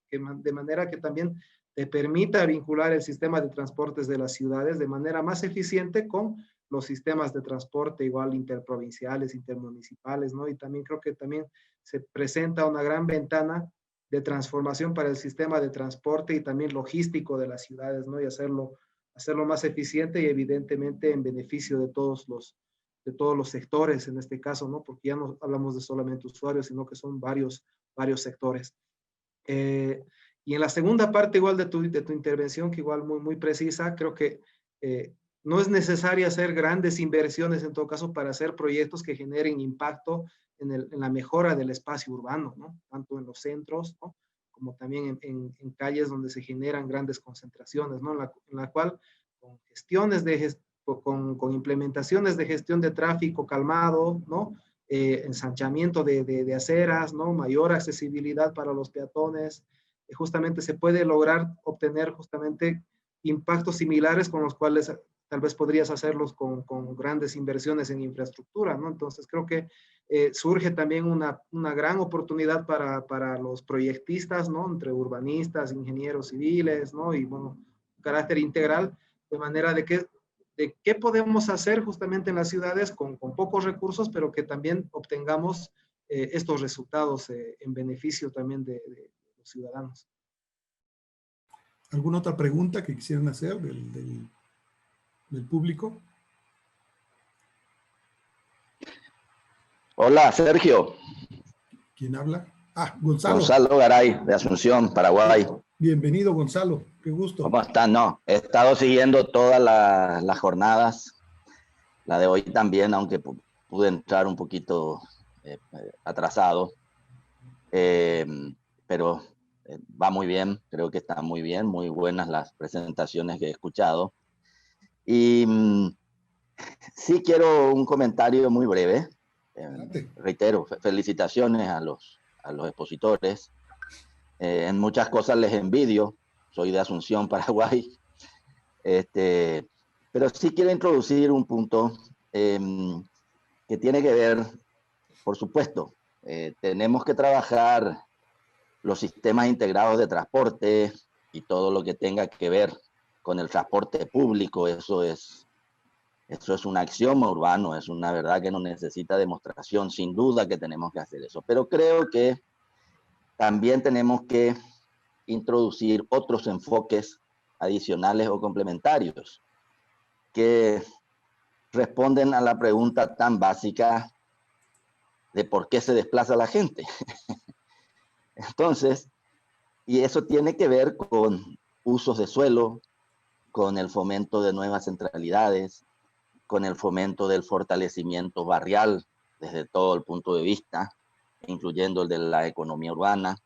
De manera que también te permita vincular el sistema de transportes de las ciudades de manera más eficiente con los sistemas de transporte igual interprovinciales, intermunicipales, ¿no? Y también creo que también se presenta una gran ventana de transformación para el sistema de transporte y también logístico de las ciudades, ¿no? Y hacerlo más eficiente y evidentemente en beneficio de todos los sectores en este caso, ¿no? Porque ya no hablamos de solamente usuarios, sino que son varios sectores. Y en la segunda parte igual de tu intervención, que igual muy precisa, creo que no es necesario hacer grandes inversiones en todo caso para hacer proyectos que generen impacto en la mejora del espacio urbano, ¿no? Tanto en los centros, ¿no? Como también en calles donde se generan grandes concentraciones, ¿no? En la cual con gestiones con implementaciones de gestión de tráfico calmado, ¿no? Ensanchamiento de aceras, ¿no? Mayor accesibilidad para los peatones, justamente se puede lograr obtener justamente impactos similares con los cuales tal vez podrías hacerlos con grandes inversiones en infraestructura, ¿no? Entonces creo que surge también una gran oportunidad para los proyectistas, ¿no? Entre urbanistas, ingenieros civiles, ¿no? Y bueno, carácter integral, de manera de qué podemos hacer justamente en las ciudades con pocos recursos, pero que también obtengamos estos resultados en beneficio también de los ciudadanos. ¿Alguna otra pregunta que quisieran hacer del público? Hola, Sergio. ¿Quién habla? Ah, Gonzalo. Gonzalo Garay, de Asunción, Paraguay. Bienvenido, Gonzalo. Qué gusto. ¿Cómo están? No, he estado siguiendo todas las jornadas La de hoy también, aunque pude entrar un poquito atrasado, pero va muy bien, creo que está muy bien, muy buenas las presentaciones que he escuchado. Y sí quiero un comentario muy breve. Reitero, felicitaciones a los expositores. En muchas cosas les envidio, soy de Asunción, Paraguay. Pero sí quiero introducir un punto que tiene que ver, por supuesto, tenemos que trabajar los sistemas integrados de transporte y todo lo que tenga que ver con el transporte público. Eso es un axioma urbano, es una verdad que no necesita demostración, sin duda que tenemos que hacer eso. Pero creo que también tenemos que introducir otros enfoques adicionales o complementarios que responden a la pregunta tan básica de por qué se desplaza la gente. Entonces, y eso tiene que ver con usos de suelo, con el fomento de nuevas centralidades, con el fomento del fortalecimiento barrial desde todo el punto de vista, incluyendo el de la economía urbana.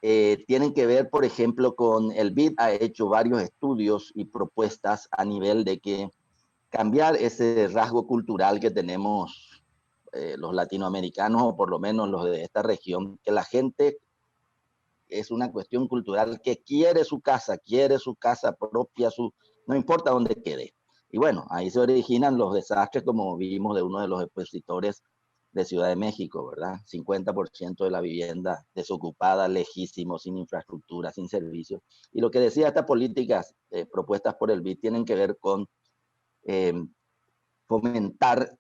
Tienen que ver, por ejemplo, con el BID ha hecho varios estudios y propuestas a nivel de que cambiar ese rasgo cultural que tenemos los latinoamericanos, o por lo menos los de esta región, que la gente es una cuestión cultural que quiere su casa propia, no importa dónde quede. Y bueno, ahí se originan los desastres, como vimos de uno de los expositores de Ciudad de México, ¿verdad? 50% de la vivienda desocupada, lejísimo, sin infraestructura, sin servicios. Y lo que decía, estas políticas propuestas por el BID tienen que ver con fomentar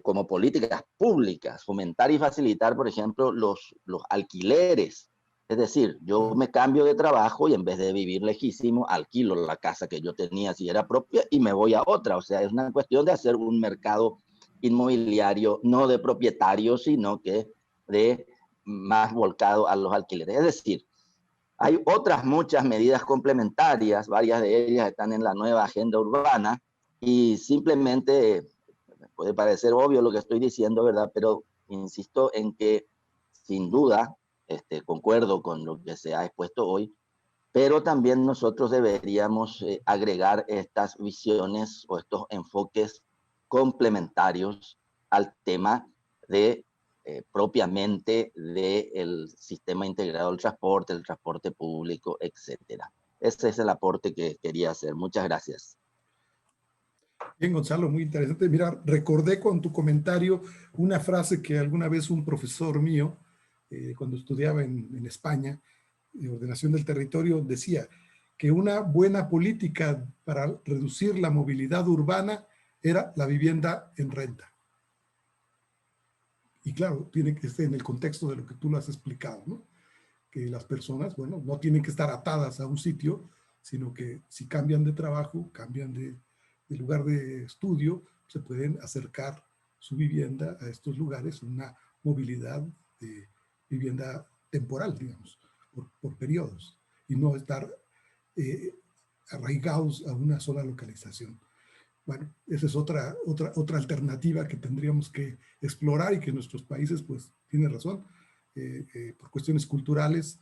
como políticas públicas, fomentar y facilitar, por ejemplo, los alquileres. Es decir, yo me cambio de trabajo y en vez de vivir lejísimo, alquilo la casa que yo tenía si era propia y me voy a otra. O sea, es una cuestión de hacer un mercado inmobiliario, no de propietarios, sino que de más volcado a los alquileres. Es decir, hay otras muchas medidas complementarias, varias de ellas están en la nueva agenda urbana, y simplemente puede parecer obvio lo que estoy diciendo, ¿verdad? Pero insisto en que sin duda concuerdo con lo que se ha expuesto hoy, pero también nosotros deberíamos agregar estas visiones o estos enfoques complementarios al tema de propiamente del sistema integrado del transporte, el transporte público, etcétera. Ese es el aporte que quería hacer. Muchas gracias. Bien, Gonzalo, muy interesante. Mira, recordé con tu comentario una frase que alguna vez un profesor mío, cuando estudiaba en España, ordenación del territorio, decía que una buena política para reducir la movilidad urbana era la vivienda en renta. Y claro, tiene que estar en el contexto de lo que tú lo has explicado, ¿no? Que las personas, bueno, no tienen que estar atadas a un sitio, sino que si cambian de trabajo, cambian de lugar de estudio, se pueden acercar su vivienda a estos lugares, una movilidad de vivienda temporal, digamos, por periodos, y no estar arraigados a una sola localización. Bueno, esa es otra alternativa que tendríamos que explorar y que nuestros países, pues, tiene razón, por cuestiones culturales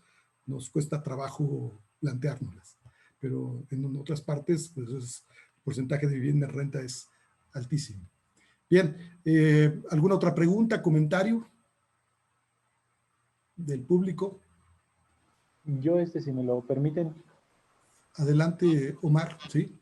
nos cuesta trabajo planteárnoslas, pero en otras partes, pues, el porcentaje de vivienda en renta es altísimo. Bien, ¿alguna otra pregunta, comentario del público? Yo, si me lo permiten. Adelante, Omar, ¿sí?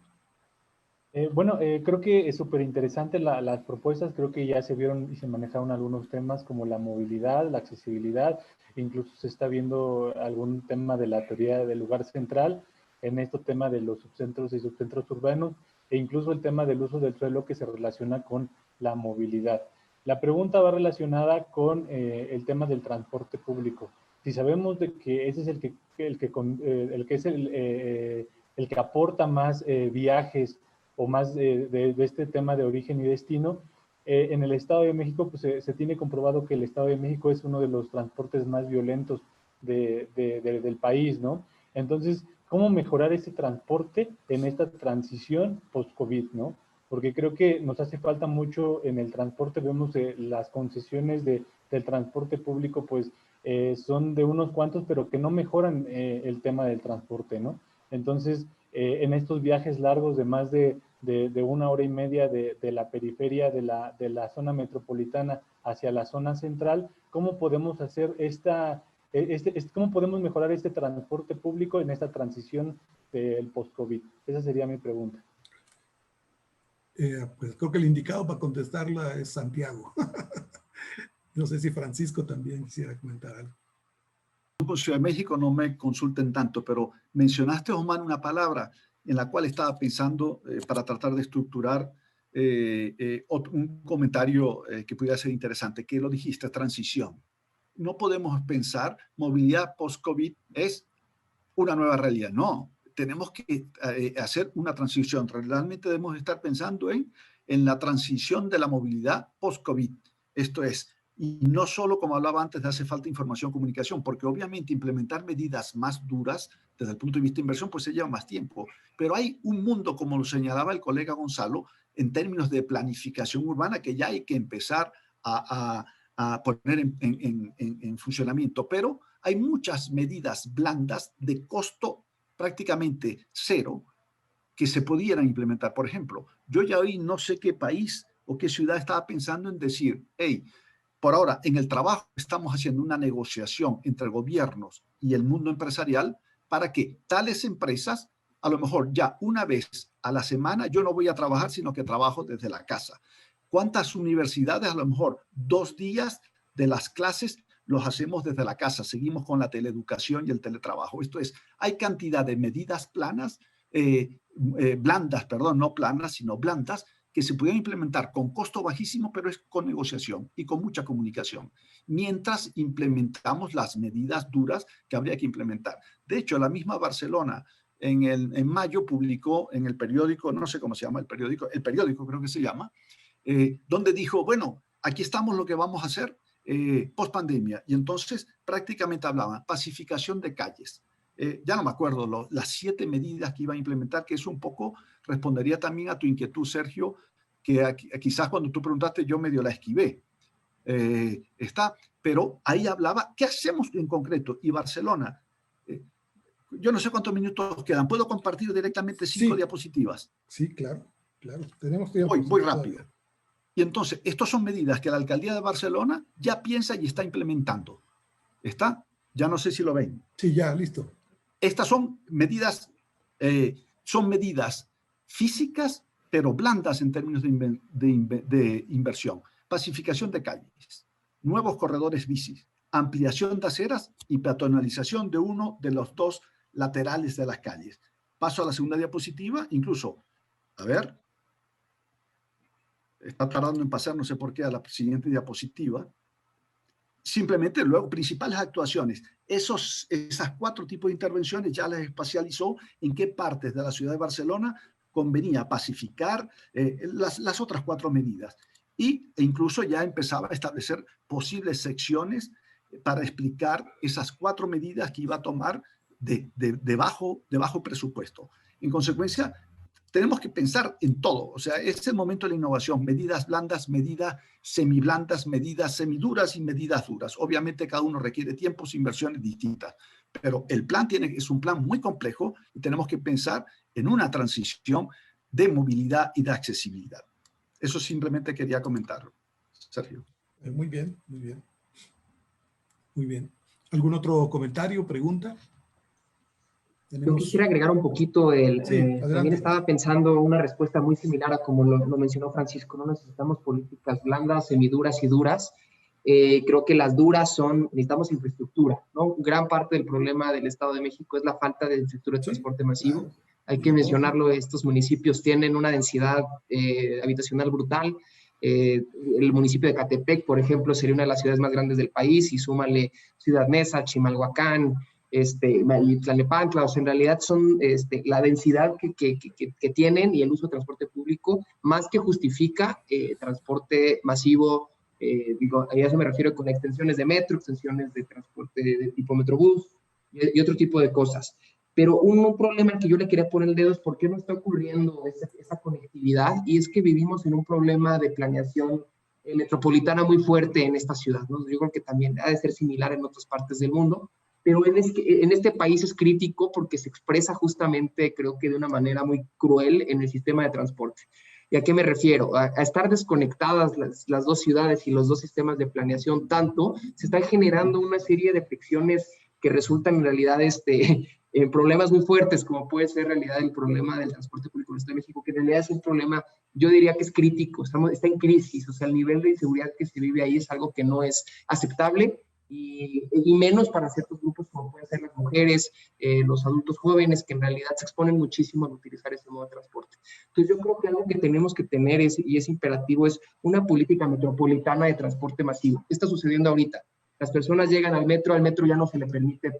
Bueno, creo que es súper interesante las propuestas, creo que ya se vieron y se manejaron algunos temas como la movilidad, la accesibilidad, incluso se está viendo algún tema de la teoría del lugar central, en este tema de los subcentros y subcentros urbanos, e incluso el tema del uso del suelo que se relaciona con la movilidad. La pregunta va relacionada con el tema del transporte público. Si sabemos de que ese es el que aporta más viajes o más de este tema de origen y destino, en el Estado de México pues, se tiene comprobado que el Estado de México es uno de los transportes más violentos del país, ¿no? Entonces, ¿cómo mejorar ese transporte en esta transición post-COVID, ¿no? porque creo que nos hace falta mucho en el transporte. Vemos las concesiones del transporte público, pues son de unos cuantos, pero que no mejoran el tema del transporte, ¿no? Entonces, en estos viajes largos de más de 1 hora y media de la periferia de la zona metropolitana hacia la zona central, ¿cómo podemos hacer cómo podemos mejorar este transporte público en esta transición del post-COVID? Esa sería mi pregunta. Pues creo que el indicado para contestarla es Santiago. No sé si Francisco también quisiera comentar algo. Ciudad de México no me consulten tanto, pero mencionaste, Osman, una palabra en la cual estaba pensando para tratar de estructurar un comentario que pudiera ser interesante, que lo dijiste, transición. No podemos pensar movilidad post-COVID es una nueva realidad, no. Tenemos que hacer una transición. Realmente debemos estar pensando en la transición de la movilidad post-COVID. Esto es, y no solo, como hablaba antes, de hace falta información, comunicación, porque obviamente implementar medidas más duras desde el punto de vista de inversión, pues se lleva más tiempo. Pero hay un mundo, como lo señalaba el colega Gonzalo, en términos de planificación urbana, que ya hay que empezar a poner en funcionamiento. Pero hay muchas medidas blandas de costo prácticamente cero que se pudieran implementar. Por ejemplo, yo ya hoy no sé qué país o qué ciudad estaba pensando en decir, hey, por ahora, en el trabajo estamos haciendo una negociación entre gobiernos y el mundo empresarial para que tales empresas, a lo mejor ya una vez a la semana, yo no voy a trabajar, sino que trabajo desde la casa. ¿Cuántas universidades? A lo mejor 2 días de las clases los hacemos desde la casa. Seguimos con la teleeducación y el teletrabajo. Esto es, hay cantidad de medidas blandas, perdón, no planas, sino blandas, que se pueden implementar con costo bajísimo, pero es con negociación y con mucha comunicación, mientras implementamos las medidas duras que habría que implementar. De hecho, la misma Barcelona en mayo publicó en el periódico, no sé cómo se llama el periódico creo que se llama, donde dijo, bueno, aquí estamos lo que vamos a hacer post pandemia. Y entonces prácticamente hablaban pacificación de calles. Ya no me acuerdo las 7 medidas que iba a implementar, que eso un poco respondería también a tu inquietud, Sergio, que quizás cuando tú preguntaste yo medio la esquivé. Pero ahí hablaba, ¿qué hacemos en concreto? Y Barcelona, yo no sé cuántos minutos quedan, ¿puedo compartir directamente 5 diapositivas? Sí, claro, claro. Tenemos tiempo. Voy rápido. Y entonces, estas son medidas que la alcaldía de Barcelona ya piensa y está implementando. ¿Está? Ya no sé si lo ven. Sí, ya, listo. Estas son medidas físicas, pero blandas en términos de inversión. Pacificación de calles, nuevos corredores bicis, ampliación de aceras y peatonalización de uno de los 2 laterales de las calles. Paso a la segunda diapositiva, incluso, a ver, está tardando en pasar, no sé por qué, a la siguiente diapositiva. Simplemente luego, principales actuaciones. Esas 4 tipos de intervenciones ya las espacializó en qué partes de la ciudad de Barcelona convenía pacificar las otras 4 medidas. E incluso ya empezaba a establecer posibles secciones para explicar esas 4 medidas que iba a tomar de bajo presupuesto. En consecuencia, tenemos que pensar en todo. O sea, es el momento de la innovación. Medidas blandas, medidas semiblandas, medidas semiduras y medidas duras. Obviamente cada uno requiere tiempos e inversiones distintas. Pero el plan es un plan muy complejo y tenemos que pensar en una transición de movilidad y de accesibilidad. Eso simplemente quería comentarlo. Sergio. Muy bien, muy bien. Muy bien. ¿Algún otro comentario, pregunta? Yo quisiera agregar un poquito, también estaba pensando una respuesta muy similar a como lo mencionó Francisco, no necesitamos políticas blandas, semiduras y duras. Creo que las duras necesitamos infraestructura, ¿no? Gran parte del problema del Estado de México es la falta de infraestructura de transporte masivo. Claro. Hay que mencionarlo, estos municipios tienen una densidad habitacional brutal. El municipio de Catepec, por ejemplo, sería una de las ciudades más grandes del país, y súmale Ciudad Neza, Chimalhuacán, y Tlalnepantla. O sea, en realidad son la densidad que tienen y el uso de transporte público más que justifica transporte masivo. A eso me refiero con extensiones de metro, extensiones de transporte de tipo metrobús y otro tipo de cosas. Pero un problema al que yo le quería poner el dedo es por qué no está ocurriendo esa conectividad, y es que vivimos en un problema de planeación metropolitana muy fuerte en esta ciudad, ¿no? Yo creo que también ha de ser similar en otras partes del mundo, pero en este país es crítico porque se expresa justamente, creo que de una manera muy cruel en el sistema de transporte. ¿Y a qué me refiero? A estar desconectadas las dos ciudades y los dos sistemas de planeación tanto, se están generando una serie de fricciones que resultan en realidad problemas muy fuertes, como puede ser en realidad el problema del transporte público en el Estado de México, que en realidad es un problema, yo diría que es crítico, está en crisis, o sea, el nivel de inseguridad que se vive ahí es algo que no es aceptable, y menos para ciertos grupos como pueden ser las mujeres, los adultos jóvenes, que en realidad se exponen muchísimo a utilizar ese modo de transporte. Entonces yo creo que algo que tenemos que tener y es imperativo es una política metropolitana de transporte masivo. ¿Qué está sucediendo ahorita? Las personas llegan al metro ya no se le permite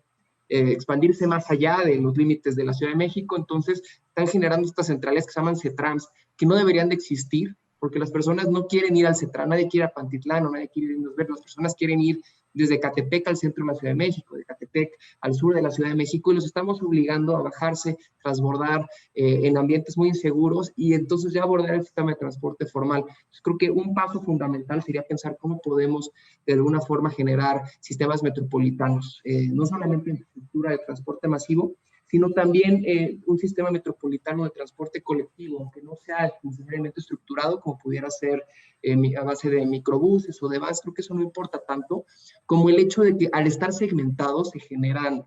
expandirse más allá de los límites de la Ciudad de México, entonces están generando estas centrales que se llaman CETRANS, que no deberían de existir, porque las personas no quieren ir al CETRAN, nadie quiere ir a Pantitlán, o nadie quiere ir a Ver, las personas quieren ir desde Catepec al centro de la Ciudad de México, de Catepec al sur de la Ciudad de México, y los estamos obligando a bajarse, transbordar en ambientes muy inseguros, y entonces ya abordar el sistema de transporte formal. Entonces, creo que un paso fundamental sería pensar cómo podemos de alguna forma generar sistemas metropolitanos, no solamente infraestructura de transporte masivo, sino también un sistema metropolitano de transporte colectivo, aunque no sea necesariamente estructurado como pudiera ser a base de microbuses o de bus. Creo que eso no importa tanto como el hecho de que al estar segmentados se generan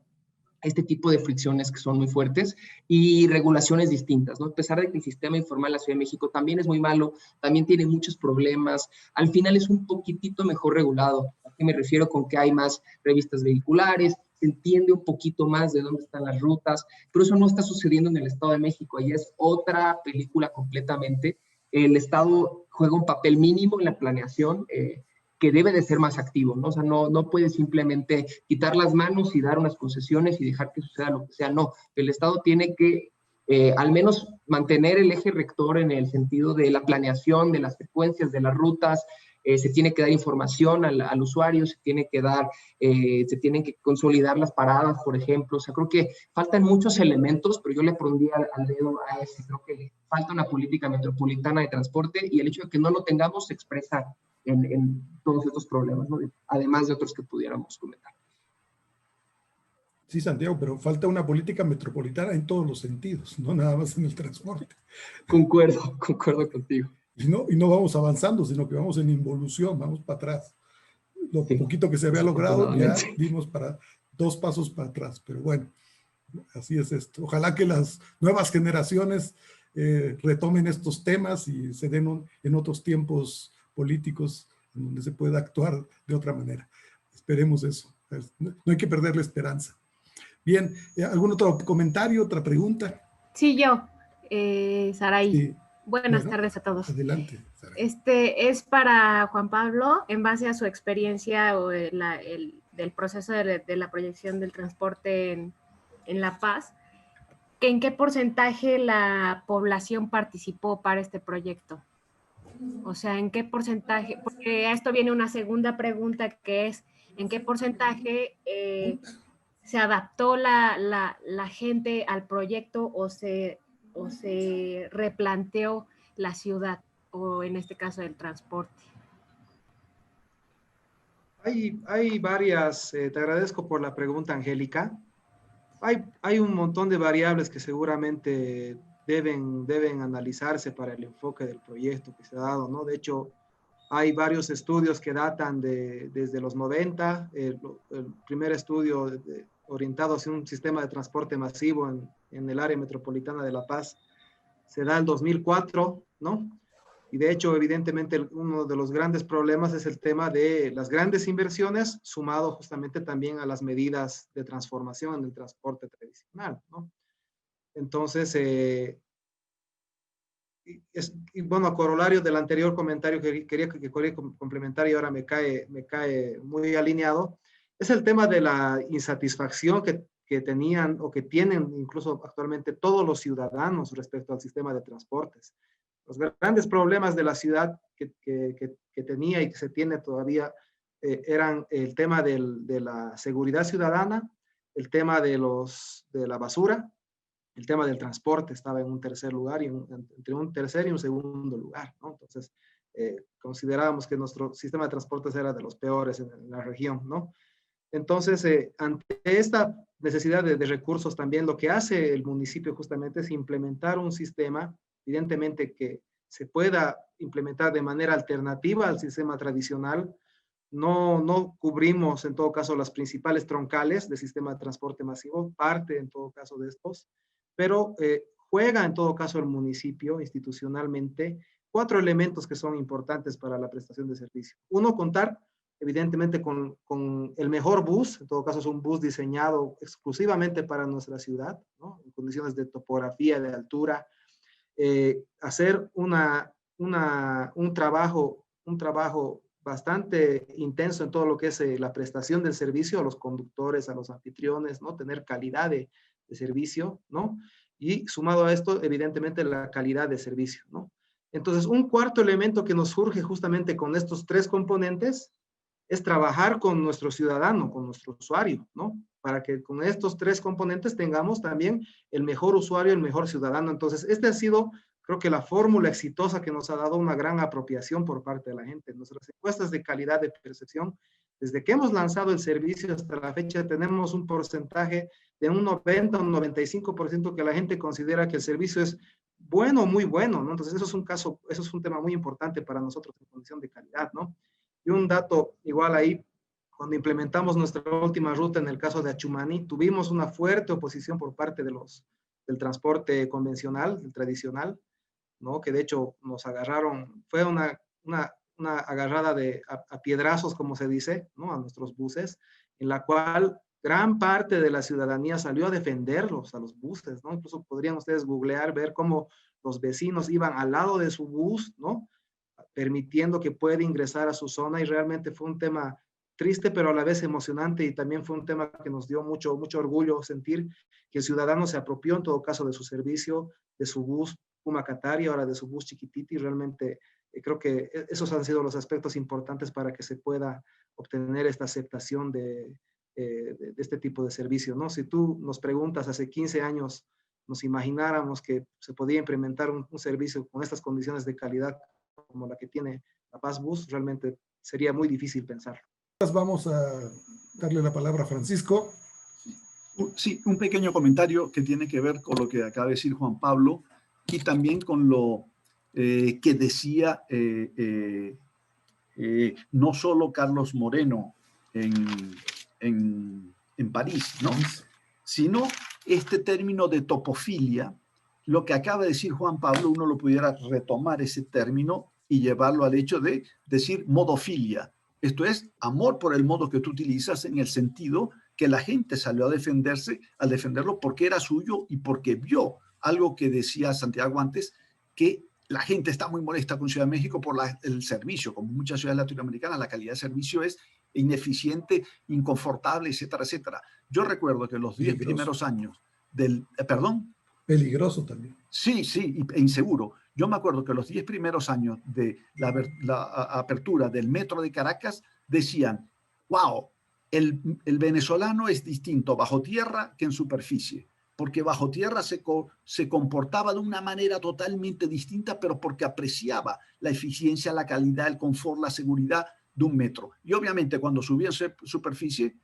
este tipo de fricciones que son muy fuertes y regulaciones distintas, ¿no? A pesar de que el sistema informal de la Ciudad de México también es muy malo, también tiene muchos problemas, al final es un poquitito mejor regulado. ¿A qué me refiero? Con que hay más revistas vehiculares, se entiende un poquito más de dónde están las rutas, pero eso no está sucediendo en el Estado de México, ahí es otra película completamente. El Estado juega un papel mínimo en la planeación, que debe de ser más activo, ¿no? O sea, no puede simplemente quitar las manos y dar unas concesiones y dejar que suceda lo que sea, no. El Estado tiene que al menos mantener el eje rector en el sentido de la planeación, de las frecuencias, de las rutas, se tiene que dar información al usuario, se tienen que consolidar las paradas, por ejemplo. O sea, creo que faltan muchos elementos, pero yo le pondría al dedo a ese. Creo que falta una política metropolitana de transporte, y el hecho de que no lo tengamos se expresa en todos estos problemas, ¿no? Además de otros que pudiéramos comentar. Sí, Santiago, pero falta una política metropolitana en todos los sentidos, no nada más en el transporte. Concuerdo contigo. Y no vamos avanzando, sino que vamos en involución, vamos para atrás. Lo poquito que se había logrado, ya dimos para 2 pasos para atrás, pero bueno, así es esto. Ojalá que las nuevas generaciones retomen estos temas y se den en otros tiempos políticos en donde se pueda actuar de otra manera. Esperemos eso. No hay que perder la esperanza. Bien, ¿algún otro comentario, otra pregunta? Sí, yo, Saray. Sí. Buenas tardes a todos. Adelante, Saray. Es para Juan Pablo, en base a su experiencia o del proceso de la proyección del transporte en La Paz, ¿en qué porcentaje la población participó para este proyecto? O sea, ¿en qué porcentaje? Porque a esto viene una segunda pregunta, que es, ¿en qué porcentaje se adaptó la gente al proyecto o se replanteó la ciudad, o en este caso el transporte? Hay varias, te agradezco por la pregunta, Angélica. Hay un montón de variables que seguramente deben analizarse para el enfoque del proyecto que se ha dado, ¿no? De hecho, hay varios estudios que datan desde los 90, el primer estudio orientado hacia un sistema de transporte masivo en el área metropolitana de La Paz se da en 2004, ¿no? Y de hecho, evidentemente, uno de los grandes problemas es el tema de las grandes inversiones, sumado justamente también a las medidas de transformación en el transporte tradicional, ¿no? Entonces, y bueno, a corolario del anterior comentario que quería complementar y ahora me cae muy alineado, es el tema de la insatisfacción que tenían o que tienen incluso actualmente todos los ciudadanos respecto al sistema de transportes. Los grandes problemas de la ciudad que tenía y que se tiene todavía eran el tema de la seguridad ciudadana, el tema de la basura, el tema del transporte estaba en un tercer lugar, entre un tercer y un segundo lugar, ¿no? Entonces, considerábamos que nuestro sistema de transportes era de los peores en la región, ¿no? Entonces, ante esta necesidad de recursos también, lo que hace el municipio justamente es implementar un sistema, evidentemente que se pueda implementar de manera alternativa al sistema tradicional. No cubrimos en todo caso las principales troncales del sistema de transporte masivo, parte en todo caso de estos, pero juega en todo caso el municipio institucionalmente 4 elementos que son importantes para la prestación de servicio. Uno, contar evidentemente con el mejor bus, en todo caso es un bus diseñado exclusivamente para nuestra ciudad, ¿no? En condiciones de topografía, de altura, hacer un trabajo bastante intenso en todo lo que es la prestación del servicio a los conductores, a los anfitriones, ¿no? Tener calidad de servicio, ¿no? Y sumado a esto, evidentemente, la calidad de servicio, ¿no? Entonces, un cuarto elemento que nos surge justamente con estos 3 componentes es trabajar con nuestro ciudadano, con nuestro usuario, ¿no? Para que con estos 3 componentes tengamos también el mejor usuario, el mejor ciudadano. Entonces, este ha sido, creo que la fórmula exitosa que nos ha dado una gran apropiación por parte de la gente. Nuestras encuestas de calidad de percepción, desde que hemos lanzado el servicio hasta la fecha, tenemos un porcentaje de un 90 o un 95% que la gente considera que el servicio es bueno, muy bueno, ¿no? Entonces, eso es un tema muy importante para nosotros en condición de calidad, ¿no? Y un dato igual ahí, cuando implementamos nuestra última ruta en el caso de Achumani, tuvimos una fuerte oposición por parte del transporte convencional, el tradicional, ¿no? Que de hecho nos agarraron, fue una agarrada a piedrazos, como se dice, ¿no? A nuestros buses, en la cual gran parte de la ciudadanía salió a defenderlos, a los buses, ¿no? Incluso podrían ustedes googlear, ver cómo los vecinos iban al lado de su bus, ¿no? Permitiendo que pueda ingresar a su zona, y realmente fue un tema triste, pero a la vez emocionante, y también fue un tema que nos dio mucho orgullo sentir que el ciudadano se apropió en todo caso de su servicio, de su bus Puma Qatari, ahora de su bus Chiquititi. Realmente creo que esos han sido los aspectos importantes para que se pueda obtener esta aceptación de este tipo de servicio, ¿no? Si tú nos preguntas hace 15 años, nos imagináramos que se podía implementar un servicio con estas condiciones de calidad como la que tiene La Paz Bus, realmente sería muy difícil pensarlo. Vamos a darle la palabra a Francisco. Sí, un pequeño comentario que tiene que ver con lo que acaba de decir Juan Pablo y también con lo que decía no solo Carlos Moreno en París, ¿no? Sino este término de topofilia. Lo que acaba de decir Juan Pablo, uno lo pudiera retomar ese término y llevarlo al hecho de decir modofilia. Esto es amor por el modo que tú utilizas, en el sentido que la gente salió a defenderlo porque era suyo y porque vio algo que decía Santiago antes, que la gente está muy molesta con Ciudad de México por el servicio. Como muchas ciudades latinoamericanas, la calidad de servicio es ineficiente, inconfortable, etcétera, etcétera. Yo recuerdo que los 10 primeros años del... ¿Perdón? Peligroso también. Sí, e inseguro. Yo me acuerdo que los 10 primeros años de la apertura del metro de Caracas decían, wow, el venezolano es distinto bajo tierra que en superficie, porque bajo tierra se comportaba de una manera totalmente distinta, pero porque apreciaba la eficiencia, la calidad, el confort, la seguridad de un metro. Y obviamente cuando subía en superficie,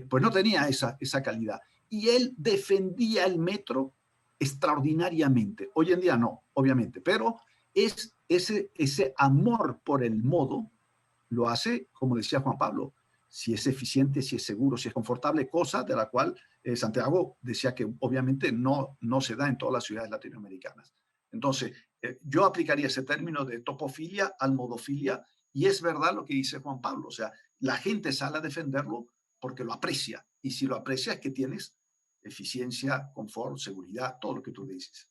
pues no tenía esa calidad. Y él defendía el metro extraordinariamente. Hoy en día no, obviamente, pero es ese amor por el modo lo hace, como decía Juan Pablo, si es eficiente, si es seguro, si es confortable, cosa de la cual Santiago decía que obviamente no se da en todas las ciudades latinoamericanas. Entonces, yo aplicaría ese término de topofilia al modofilia, y es verdad lo que dice Juan Pablo, o sea, la gente sale a defenderlo porque lo aprecia, y si lo aprecia es que tienes eficiencia, confort, seguridad, todo lo que tú dices.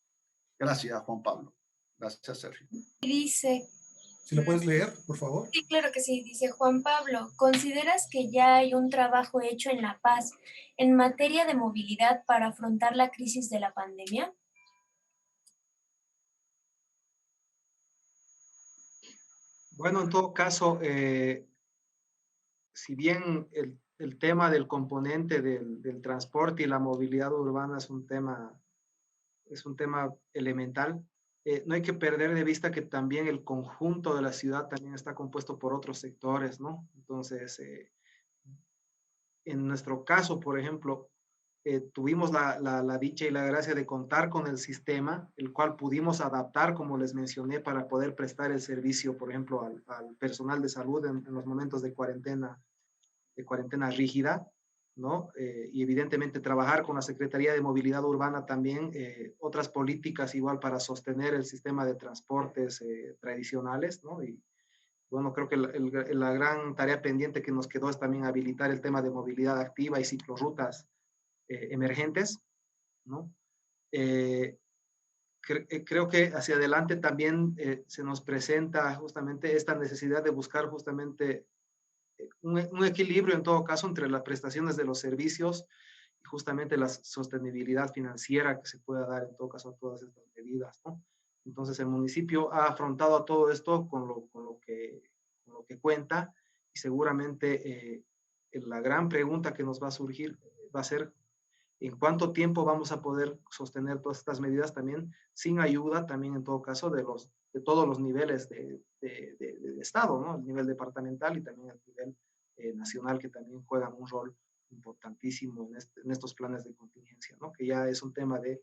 Gracias, Juan Pablo. Gracias, Sergio. Dice... ¿Si lo puedes leer, por favor? Sí, claro que sí. Dice Juan Pablo, ¿consideras que ya hay un trabajo hecho en La Paz en materia de movilidad para afrontar la crisis de la pandemia? Bueno, en todo caso, si bien el el tema del componente del transporte y la movilidad urbana es un tema elemental. No hay que perder de vista que también el conjunto de la ciudad también está compuesto por otros sectores, ¿no? Entonces, en nuestro caso, por ejemplo, tuvimos la dicha y la gracia de contar con el sistema, el cual pudimos adaptar, como les mencioné, para poder prestar el servicio, por ejemplo, al personal de salud en los momentos de cuarentena rígida, ¿no? Y evidentemente trabajar con la Secretaría de Movilidad Urbana también, otras políticas igual para sostener el sistema de transportes tradicionales, ¿no? Y bueno, creo que la gran tarea pendiente que nos quedó es también habilitar el tema de movilidad activa y ciclorrutas emergentes, ¿no? Creo que hacia adelante también se nos presenta justamente esta necesidad de buscar justamente un equilibrio en todo caso entre las prestaciones de los servicios y justamente la sostenibilidad financiera que se pueda dar en todo caso a todas estas medidas, ¿no? Entonces el municipio ha afrontado todo esto con lo que cuenta, y seguramente la gran pregunta que nos va a surgir va a ser en cuánto tiempo vamos a poder sostener todas estas medidas también sin ayuda, también en todo caso de todos los niveles de Estado, ¿no? El nivel departamental y también el nivel nacional, que también juegan un rol importantísimo en estos planes de contingencia, ¿no? Que ya es un tema de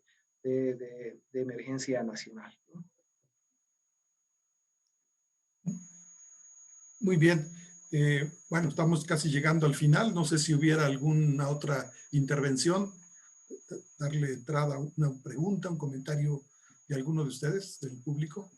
emergencia nacional, ¿no? Muy bien. Bueno, estamos casi llegando al final. No sé si hubiera alguna otra intervención. Darle entrada a una pregunta, un comentario de alguno de ustedes, del público.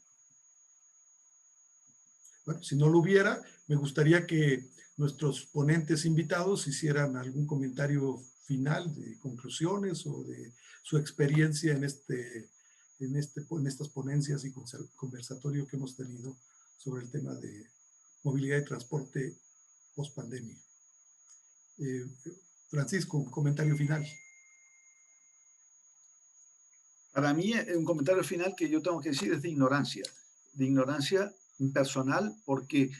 Bueno, si no lo hubiera, me gustaría que nuestros ponentes invitados hicieran algún comentario final de conclusiones o de su experiencia en estas ponencias y conversatorio que hemos tenido sobre el tema de movilidad y transporte post pandemia. Francisco, un comentario final. Para mí, un comentario final que yo tengo que decir es de ignorancia personal, porque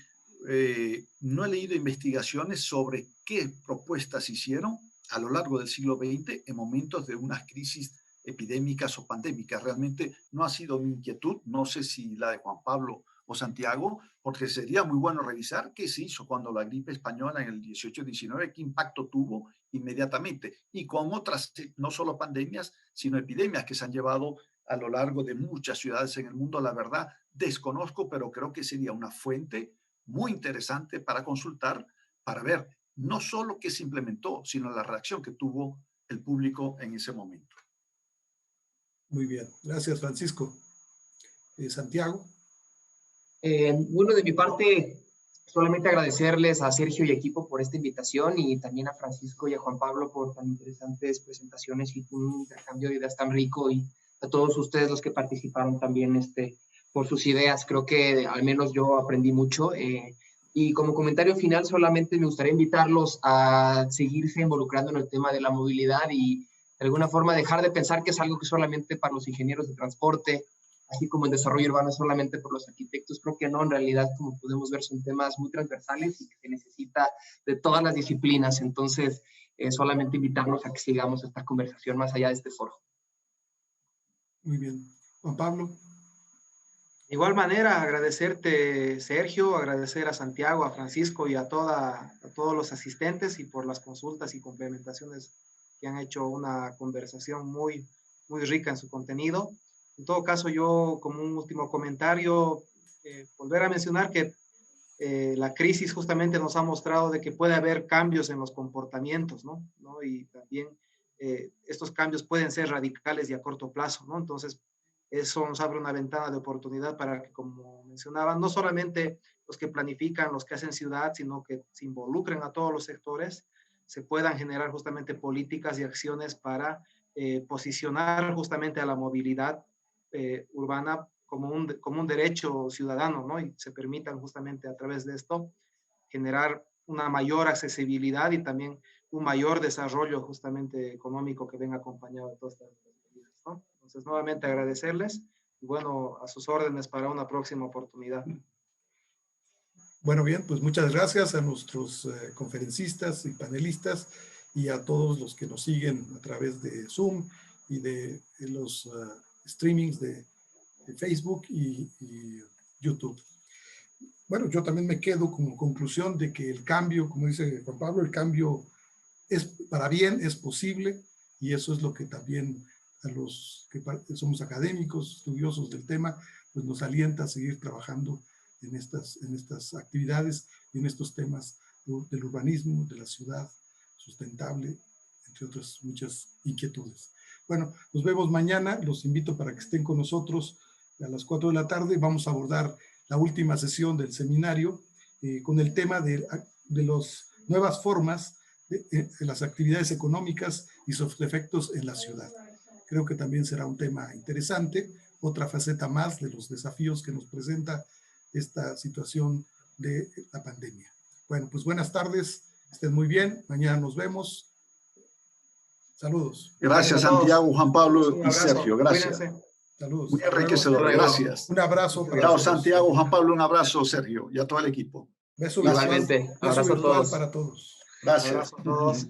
no he leído investigaciones sobre qué propuestas hicieron a lo largo del siglo XX en momentos de unas crisis epidémicas o pandémicas. Realmente no ha sido mi inquietud, no sé si la de Juan Pablo o Santiago, porque sería muy bueno revisar qué se hizo cuando la gripe española en el 18-19, qué impacto tuvo inmediatamente, y con otras, no solo pandemias, sino epidemias que se han llevado a lo largo de muchas ciudades en el mundo. La verdad, desconozco, pero creo que sería una fuente muy interesante para consultar, para ver no solo qué se implementó, sino la reacción que tuvo el público en ese momento. Muy bien, gracias Francisco. Santiago. Bueno, de mi parte, solamente agradecerles a Sergio y equipo por esta invitación, y también a Francisco y a Juan Pablo por tan interesantes presentaciones y un intercambio de ideas tan rico, y a todos ustedes los que participaron también por sus ideas. Creo que al menos yo aprendí mucho. Y como comentario final, solamente me gustaría invitarlos a seguirse involucrando en el tema de la movilidad y de alguna forma dejar de pensar que es algo que solamente para los ingenieros de transporte, así como el desarrollo urbano solamente por los arquitectos. Creo que no, en realidad, como podemos ver, son temas muy transversales y que se necesita de todas las disciplinas. Entonces, solamente invitarnos a que sigamos esta conversación más allá de este foro. Muy bien. Juan Pablo. De igual manera, agradecerte, Sergio, agradecer a Santiago, a Francisco y a todos los asistentes, y por las consultas y complementaciones que han hecho una conversación muy, muy rica en su contenido. En todo caso, yo como un último comentario, volver a mencionar que la crisis justamente nos ha mostrado de que puede haber cambios en los comportamientos, ¿no? Y también estos cambios pueden ser radicales y a corto plazo, ¿no? Entonces, eso nos abre una ventana de oportunidad para que, como mencionaba, no solamente los que planifican, los que hacen ciudad, sino que se involucren a todos los sectores, se puedan generar justamente políticas y acciones para posicionar justamente a la movilidad urbana como un derecho ciudadano, ¿no? Y se permitan justamente a través de esto generar una mayor accesibilidad y también un mayor desarrollo justamente económico que venga acompañado de todas estas medidas, ¿no? Entonces, nuevamente agradecerles y bueno, a sus órdenes para una próxima oportunidad. Bueno, bien, pues muchas gracias a nuestros conferencistas y panelistas y a todos los que nos siguen a través de Zoom y de los streamings de Facebook y YouTube. Bueno, yo también me quedo como conclusión de que el cambio, como dice Juan Pablo, el cambio es para bien, es posible, y eso es lo que también a los que somos académicos, estudiosos del tema, pues nos alienta a seguir trabajando en estas actividades y en estos temas del urbanismo, de la ciudad sustentable, entre otras muchas inquietudes. Bueno, nos vemos mañana. Los invito para que estén con nosotros a las 4 de la tarde. Vamos a abordar la última sesión del seminario con el tema de las nuevas formas de las actividades económicas y sus efectos en la ciudad. Creo que también será un tema interesante, otra faceta más de los desafíos que nos presenta esta situación de la pandemia. Bueno, pues buenas tardes, estén muy bien, mañana nos vemos. Saludos. Gracias, Santiago, Juan Pablo y Sergio. Gracias. Cuídense. Saludos. Muy enriquecedor. Gracias. Un abrazo. Chao, Santiago, Juan Pablo, un abrazo, Sergio, y a todo el equipo. Beso Igualmente. virtual, Abrazo beso a virtual todos. para todos. Gracias. Un abrazo a todos.